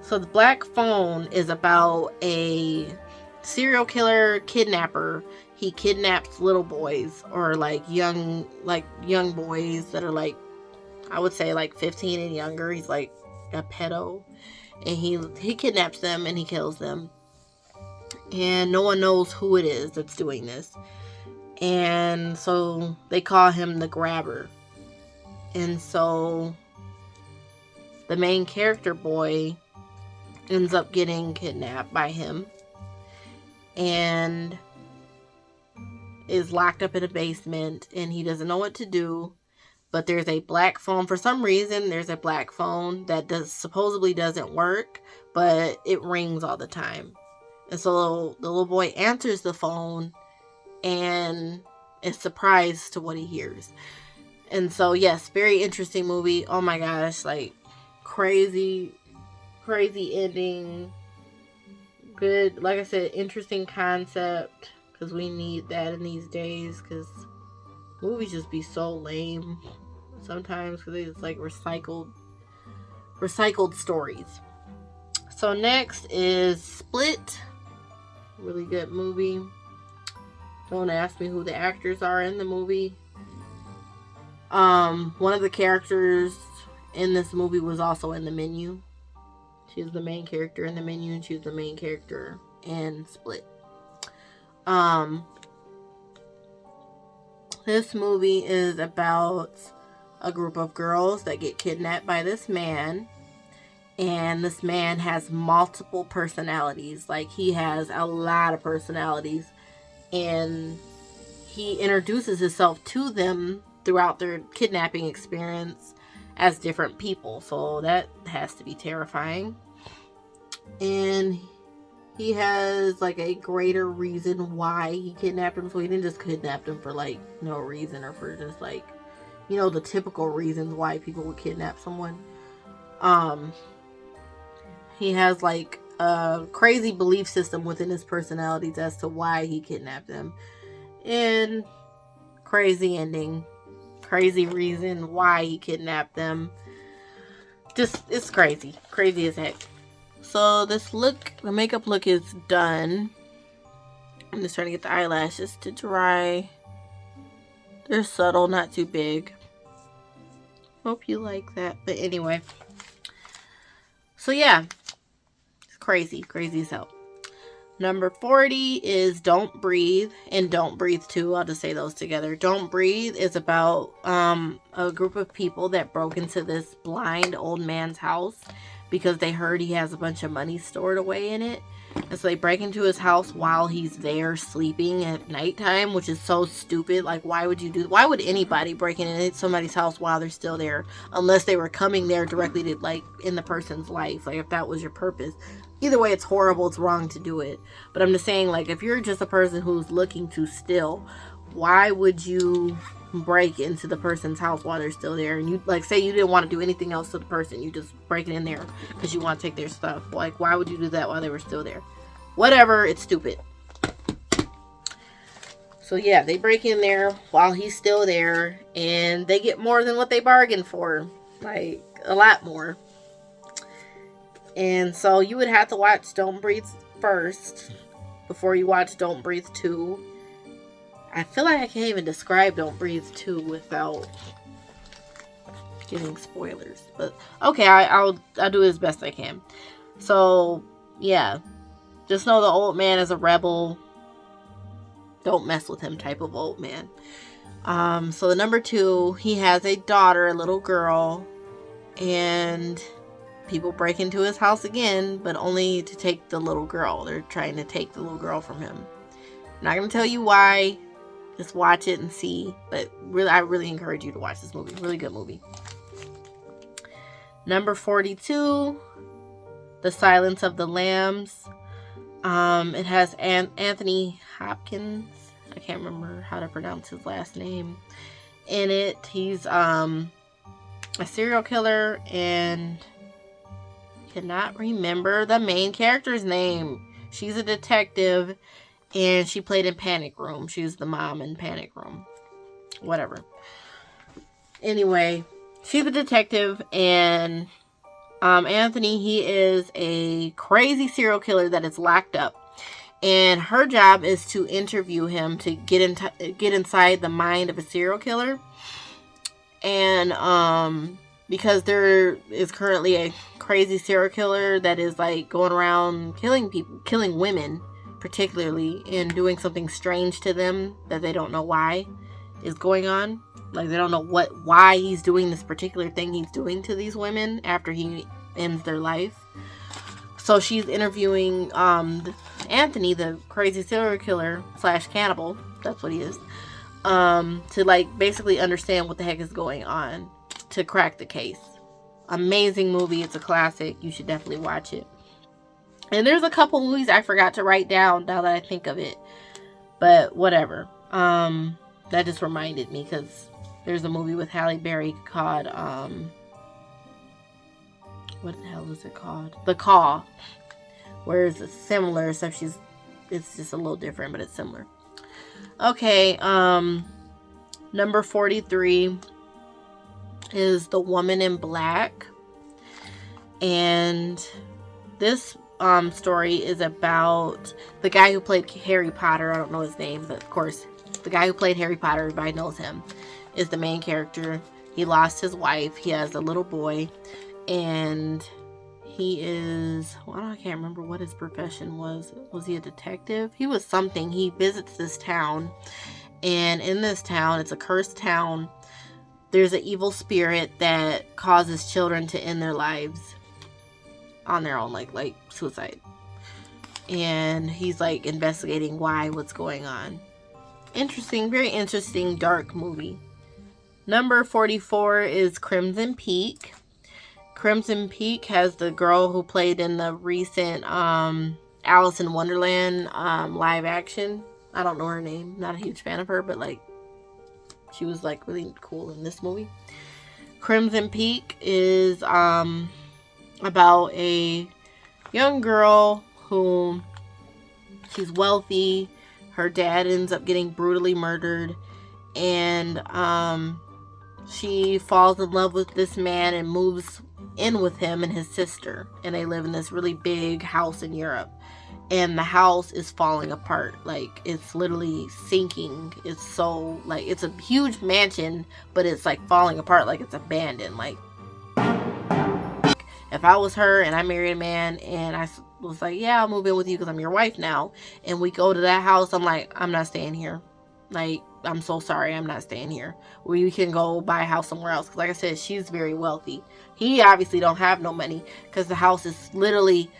So the Black Phone is about a serial killer kidnapper. He kidnaps little boys, or like young boys that are like, I would say like 15 and younger. He's like a pedo, and he kidnaps them and he kills them, and no one knows who it is that's doing this. And so they call him the Grabber. And so the main character boy ends up getting kidnapped by him and is locked up in a basement, and he doesn't know what to do. But there's a black phone. For some reason, there's a black phone that supposedly doesn't work, but it rings all the time. And so the little boy answers the phone and is surprised to what he hears. And so, yes, very interesting movie. Oh my gosh, like crazy ending. Good, like I said, interesting concept, because we need that in these days, because movies just be so lame sometimes, because it's like recycled stories. So next is Split. Really good movie. Don't ask me who the actors are in the movie. One of the characters in this movie was also in The Menu. She was the main character in The Menu, and she was the main character in Split. This movie is about a group of girls that get kidnapped by this man. And this man has multiple personalities. Like, he has a lot of personalities. And he introduces himself to them throughout their kidnapping experience as different people. So that has to be terrifying. And he has like a greater reason why he kidnapped him. So he didn't just kidnap him for like no reason, or for just like, you know, the typical reasons why people would kidnap someone. He has like a crazy belief system within his personalities as to why he kidnapped them. And crazy ending. Crazy reason why he kidnapped them. Just, it's crazy. Crazy as heck. So this look, the makeup look is done. I'm just trying to get the eyelashes to dry. They're subtle, not too big. Hope you like that. But anyway. So yeah. It's crazy. Crazy as hell. Number 40 is Don't Breathe and Don't Breathe 2. I'll just say those together. Don't Breathe is about a group of people that broke into this blind old man's house because they heard he has a bunch of money stored away in it. And so they break into his house while he's there sleeping at nighttime, which is so stupid. Like, why would anybody break into somebody's house while they're still there? Unless they were coming there directly to, like, in the person's life. Like, if that was your purpose. Either way, it's horrible. It's wrong to do it. But I'm just saying, like, if you're just a person who's looking to steal, why would you break into the person's house while they're still there? And you, like, say you didn't want to do anything else to the person. You just break it in there because you want to take their stuff. Like, why would you do that while they were still there? Whatever. It's stupid. So, yeah, they break in there while he's still there. And they get more than what they bargained for. Like, a lot more. And so you would have to watch Don't Breathe first before you watch Don't Breathe 2. I feel like I can't even describe Don't Breathe 2 without giving spoilers. But okay, I'll do as best I can. So yeah, just know the old man is a rebel. Don't mess with him type of old man. So the number 2, he has a daughter, a little girl, and people break into his house again, but only to take the little girl. They're trying to take the little girl from him. I'm not going to tell you why. Just watch it and see. But really, I really encourage you to watch this movie. Really good movie. Number 42, The Silence of the Lambs. It has Anthony Hopkins. I can't remember how to pronounce his last name. In it, he's a serial killer, and cannot remember the main character's name. She's a detective, and she played in Panic Room. She was the mom in Panic Room. Whatever. Anyway, she's a detective, and Anthony, he is a crazy serial killer that is locked up. And her job is to interview him to get inside the mind of a serial killer. And because there is currently a crazy serial killer that is like going around killing people, killing women particularly, and doing something strange to them that they don't know why is going on. Like, they don't know why he's doing this particular thing he's doing to these women after he ends their life. So she's interviewing Anthony, the crazy serial killer / cannibal, that's what he is, to like basically understand what the heck is going on, to crack the case. Amazing movie. It's a classic. You should definitely watch it. And there's a couple movies I forgot to write down now that I think of it. But whatever. That just reminded me, because there's a movie with Halle Berry called, what the hell is it called? The Call. Where it's similar, except it's just a little different, but it's similar. Okay, number 43 is The Woman in Black. And this story is about the guy who played Harry Potter. I don't know his name, but of course, the guy who played Harry Potter, everybody knows him, is the main character. He lost his wife. He has a little boy. And he is, well, I can't remember what his profession was. Was he a detective? He was something. He visits this town. And in this town, it's a cursed town. There's an evil spirit that causes children to end their lives on their own, like suicide. And he's like investigating what's going on. Interesting, very interesting, dark movie. Number 44 is Crimson Peak. Crimson Peak has the girl who played in the recent Alice in Wonderland live action. I don't know her name. Not a huge fan of her, but like she was like really cool in this movie. Crimson Peak is about a young girl who, she's wealthy. Her dad ends up getting brutally murdered, and she falls in love with this man and moves in with him and his sister, and they live in this really big house in Europe, and the house is falling apart. Like, it's literally sinking. It's so, like, it's a huge mansion, but it's like falling apart, like it's abandoned. Like, if I was her and I married a man and I was like, yeah, I'll move in with you because I'm your wife now, and we go to that house, I'm like, I'm not staying here. Like, I'm so sorry, I'm not staying here. We can go buy a house somewhere else. Because like I said, she's very wealthy. He obviously don't have no money because the house is literally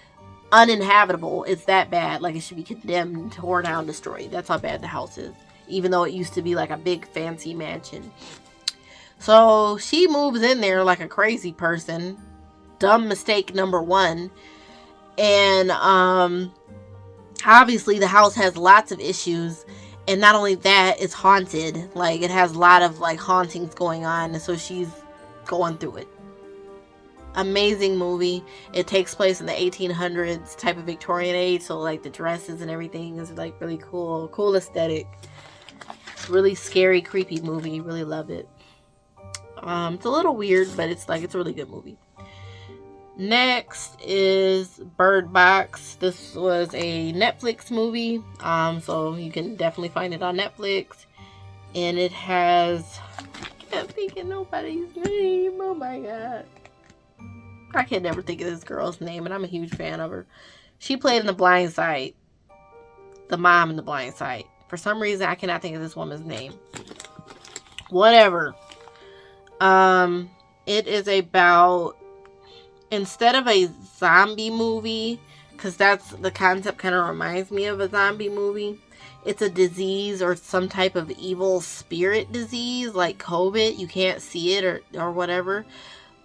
uninhabitable. It's that bad. Like, it should be condemned, tore down, destroyed. That's how bad the house is. Even though it used to be like a big fancy mansion. So she moves in there like a crazy person. Dumb mistake number one. And obviously the house has lots of issues. And not only that, it's haunted. Like, it has a lot of like hauntings going on. And so she's going through it. Amazing movie. It takes place in the 1800s type of Victorian age. So like the dresses and everything is like really cool. Cool aesthetic. Really scary, creepy movie. Really love it. It's a little weird, but it's a really good movie. Next is Bird Box. This was a Netflix movie, so you can definitely find it on Netflix. And it has, I can't think of nobody's name. Oh my god, I can never think of this girl's name, and I'm a huge fan of her. She played in The Blind Side, the mom in The Blind Side. For some reason, I cannot think of this woman's name. Whatever. It is about, instead of a zombie movie, because that's the concept, kind of reminds me of a zombie movie, it's a disease or some type of evil spirit disease like COVID. You can't see it or whatever,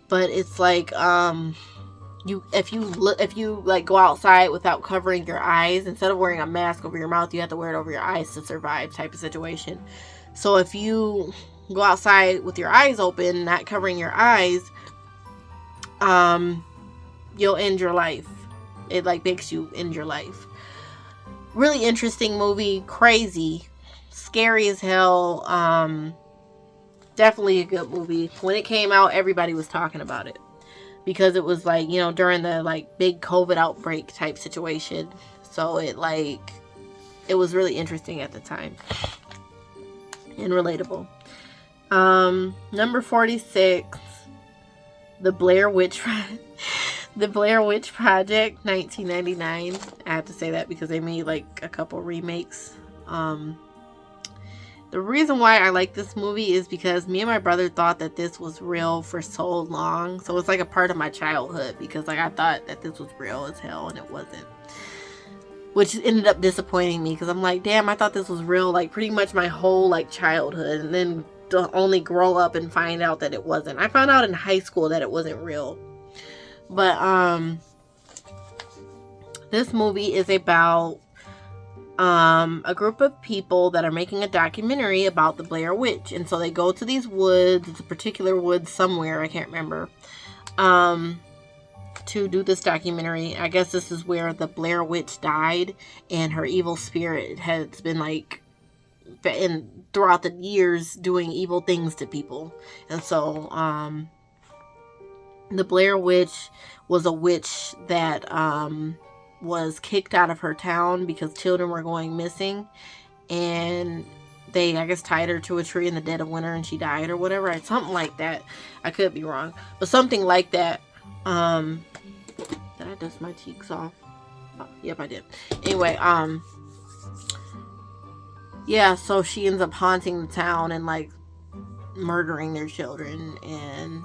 but it's like if you like go outside without covering your eyes, instead of wearing a mask over your mouth, you have to wear it over your eyes to survive type of situation. So if you go outside with your eyes open, not covering your eyes, you'll end your life. It like makes you end your life. Really interesting movie, crazy, scary as hell. Definitely a good movie. When it came out, everybody was talking about it because it was like, you know, during the like big COVID outbreak type situation. So it was really interesting at the time and relatable. Number 46, The Blair Witch The Blair Witch Project, 1999. I have to say that because they made like a couple remakes. The reason why I like this movie is because me and my brother thought that this was real for so long. So it's like a part of my childhood because like I thought that this was real as hell and it wasn't. Which ended up disappointing me because I'm like, damn, I thought this was real like pretty much my whole like childhood, and then to only grow up and find out that it wasn't. I found out in high school that it wasn't real. But this movie is about a group of people that are making a documentary about the Blair Witch. And so they go to these woods, it's a particular woods somewhere, I can't remember, to do this documentary. I guess this is where the Blair Witch died, and her evil spirit has been like throughout the years doing evil things to people. And so the Blair Witch was a witch that was kicked out of her town because children were going missing, and they, I guess, tied her to a tree in the dead of winter and she died or whatever. Something like that. I could be wrong, but something like that. Did I dust my cheeks off? Oh, yep, I did. Anyway, yeah, so she ends up haunting the town and like murdering their children, and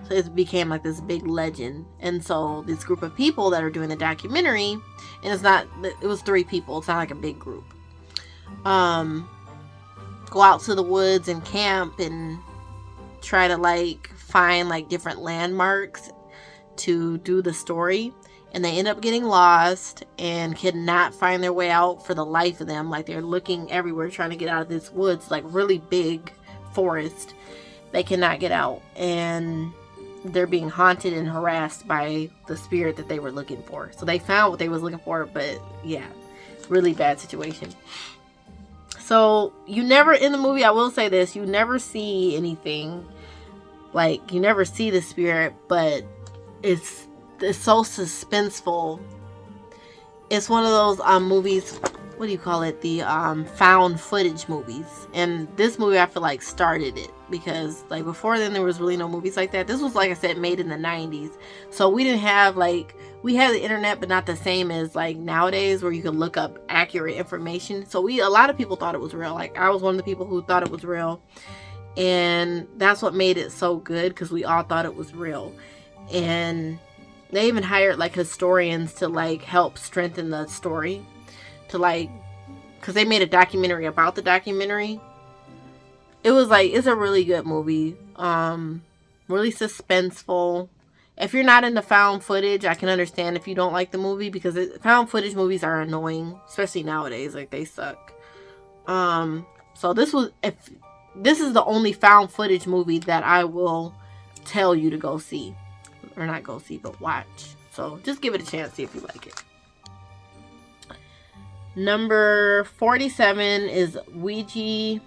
so it became like this big legend. And so this group of people that are doing the documentary, and it was 3 people, it's not like a big group, go out to the woods and camp and try to like find like different landmarks to do the story. And they end up getting lost and cannot find their way out for the life of them. Like, they're looking everywhere trying to get out of this woods, like really big forest. They cannot get out, and they're being haunted and harassed by the spirit that they were looking for. So they found what they was looking for, but yeah, really bad situation. So you never, in the movie, I will say this, you never see anything, like, you never see the spirit, but it's so suspenseful. It's one of those movies, what do you call it, the found footage movies. And this movie, I feel like, started it, because like before then there was really no movies like that. This was, like I said, made in the 90s, so we didn't have, like, we had the internet, but not the same as like nowadays where you can look up accurate information. So a lot of people thought it was real. Like, I was one of the people who thought it was real, and that's what made it so good, because we all thought it was real. And they even hired like historians to like help strengthen the story, to like, because they made a documentary about the documentary. It was like, it's a really good movie, really suspenseful. If you're not into found footage, I can understand if you don't like the movie, because found footage movies are annoying, especially nowadays. Like, they suck. So this is the only found footage movie that I will tell you to go see. Or not go see, but watch. So just give it a chance, see if you like it. Number 47 is Ouija.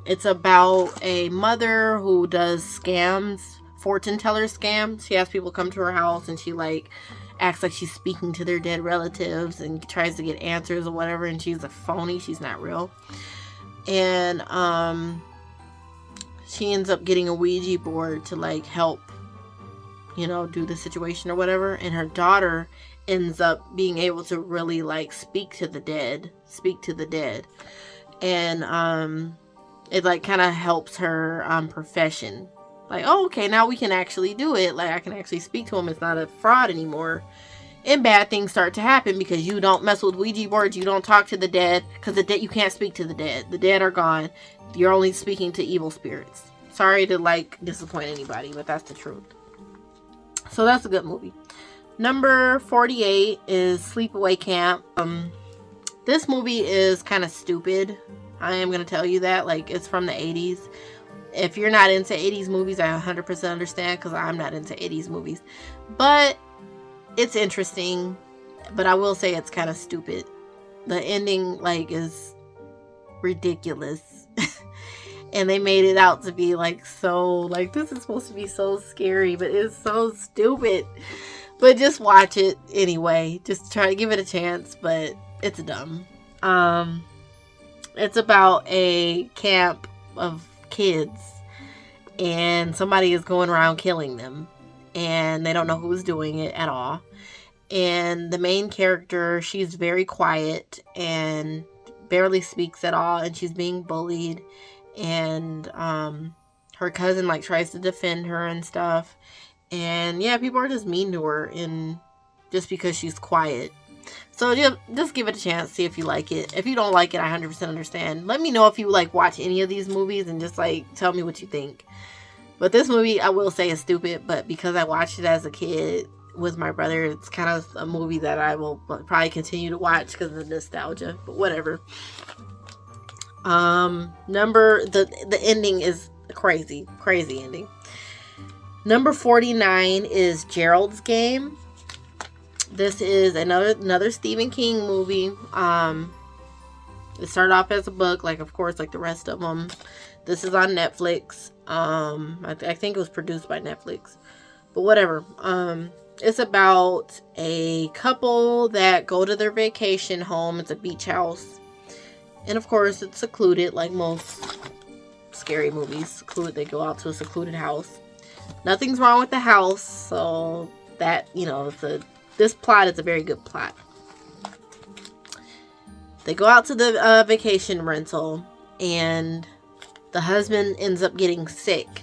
It's about a mother who does scams, fortune teller scams. She has people come to her house, and she like acts like she's speaking to their dead relatives and tries to get answers or whatever, and she's a phony. She's not real. And she ends up getting a Ouija board to like help, you know, do the situation or whatever. And her daughter ends up being able to really like speak to the dead. And it like kind of helps her profession. Like, oh, okay, now we can actually do it. Like, I can actually speak to him. It's not a fraud anymore. And bad things start to happen because you don't mess with Ouija boards. You don't talk to the dead, because you can't speak to the dead. The dead are gone. You're only speaking to evil spirits. Sorry to like disappoint anybody, but that's the truth. So that's a good movie. Number 48 is Sleepaway Camp. This movie is kind of stupid. I am going to tell you that. Like, it's from the 80s. If you're not into 80s movies, I 100% understand, because I'm not into 80s movies. But it's interesting. But I will say it's kind of stupid. The ending, like, is ridiculous. And they made it out to be like, so, like, this is supposed to be so scary, but it's so stupid. But just watch it anyway. Just try to give it a chance, but it's dumb. It's about a camp of kids, and somebody is going around killing them, and they don't know who's doing it at all. And the main character, she's very quiet and barely speaks at all, and she's being bullied. And her cousin like tries to defend her and stuff, and yeah, people are just mean to her, and just because she's quiet. So just give it a chance, see if you like it. If you don't like it, I 100% understand. Let me know if you like watch any of these movies, and just like tell me what you think. But this movie, I will say, is stupid, but because I watched it as a kid with my brother, it's kind of a movie that I will probably continue to watch because of the nostalgia, but whatever. The ending is crazy ending. Number 49 is Gerald's Game. This is another Stephen King movie. It started off as a book, like, of course, like the rest of them. This is on Netflix. I think it was produced by Netflix, but whatever. It's about a couple that go to their vacation home. It's a beach house. And of course, it's secluded, like most scary movies. Secluded. They go out to a secluded house. Nothing's wrong with the house, so that, you know, this plot is a very good plot. They go out to the vacation rental, and the husband ends up getting sick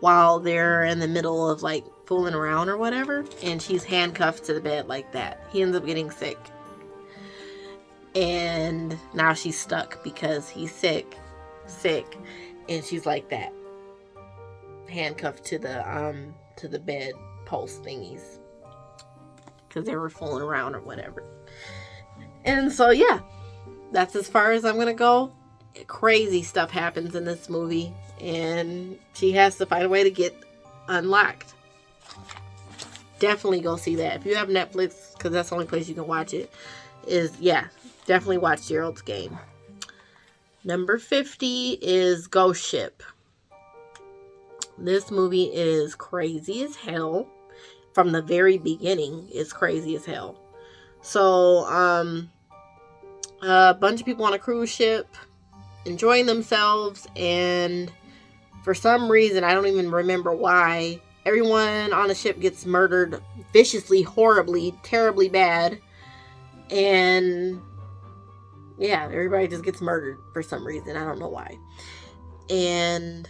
while they're in the middle of like fooling around or whatever, and she's handcuffed to the bed like that. He ends up getting sick. and now she's stuck because he's sick, and she's like that, handcuffed to the bed post thingies because they were fooling around or whatever. And so yeah, that's as far as I'm gonna go. Crazy stuff happens in this movie, and she has to find a way to get unlocked. Definitely go see that if you have Netflix, because that's the only place you can watch it. Definitely watch Gerald's Game. Number 50 is Ghost Ship. This movie is crazy as hell. From the very beginning, it's crazy as hell. So, a bunch of people on a cruise ship enjoying themselves, and for some reason, I don't even remember why, everyone on the ship gets murdered viciously, horribly, terribly bad. And yeah, everybody just gets murdered for some reason. I don't know why. And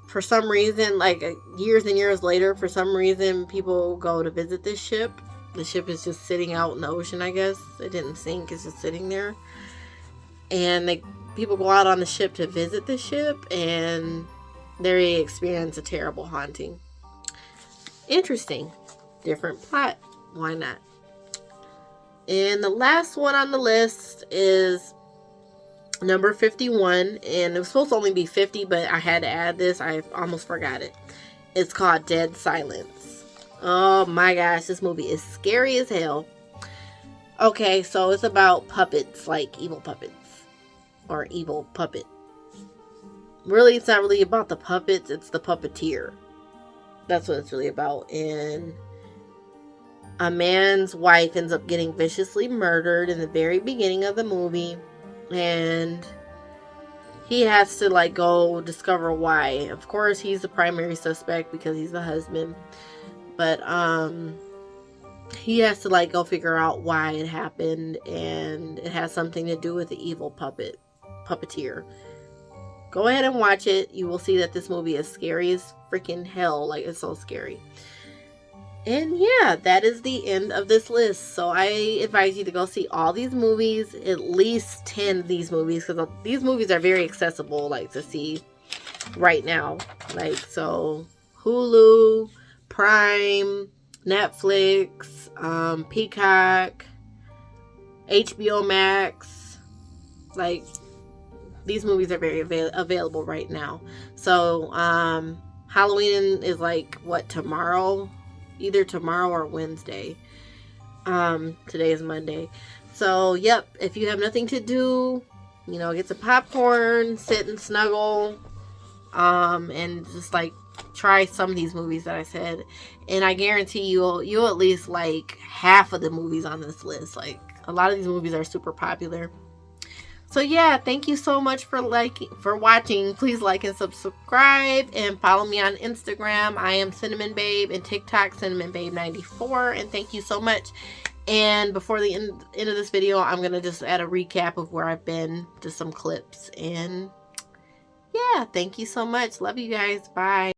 for some reason, like years and years later, for some reason, people go to visit this ship. The ship is just sitting out in the ocean, I guess. It didn't sink. It's just sitting there. And people go out on the ship to visit the ship, and they experience a terrible haunting. Interesting. Different plot. Why not? And the last one on the list is number 51. And it was supposed to only be 50, but I had to add this. I almost forgot it. It's called Dead Silence. Oh my gosh, this movie is scary as hell. Okay, so it's about puppets, like evil puppets. Or evil puppet. Really, it's not really about the puppets, it's the puppeteer. That's what it's really about. And a man's wife ends up getting viciously murdered in the very beginning of the movie. And he has to go discover why. Of course, he's the primary suspect because he's the husband. But he has to go figure out why it happened, and it has something to do with the evil puppeteer. Go ahead and watch it. You will see that this movie is scary as freaking hell. It's so scary. And yeah, that is the end of this list. So I advise you to go see all these movies, at least 10 of these movies, because these movies are very accessible to see right now. So Hulu, Prime, Netflix, Peacock, HBO Max, these movies are very available right now. So Halloween is tomorrow? Either tomorrow or Wednesday. Today is Monday. So yep, if you have nothing to do, get some popcorn, sit and snuggle, and just try some of these movies that I said, and I guarantee you'll at least like half of the movies on this list. A lot of these movies are super popular. So yeah, thank you so much for watching. Please like and subscribe, and follow me on Instagram. I am Cinnamon Babe, and TikTok Cinnamon Babe 94. And thank you so much. And before the end of this video, I'm gonna just add a recap of where I've been, just some clips. And yeah, thank you so much. Love you guys. Bye.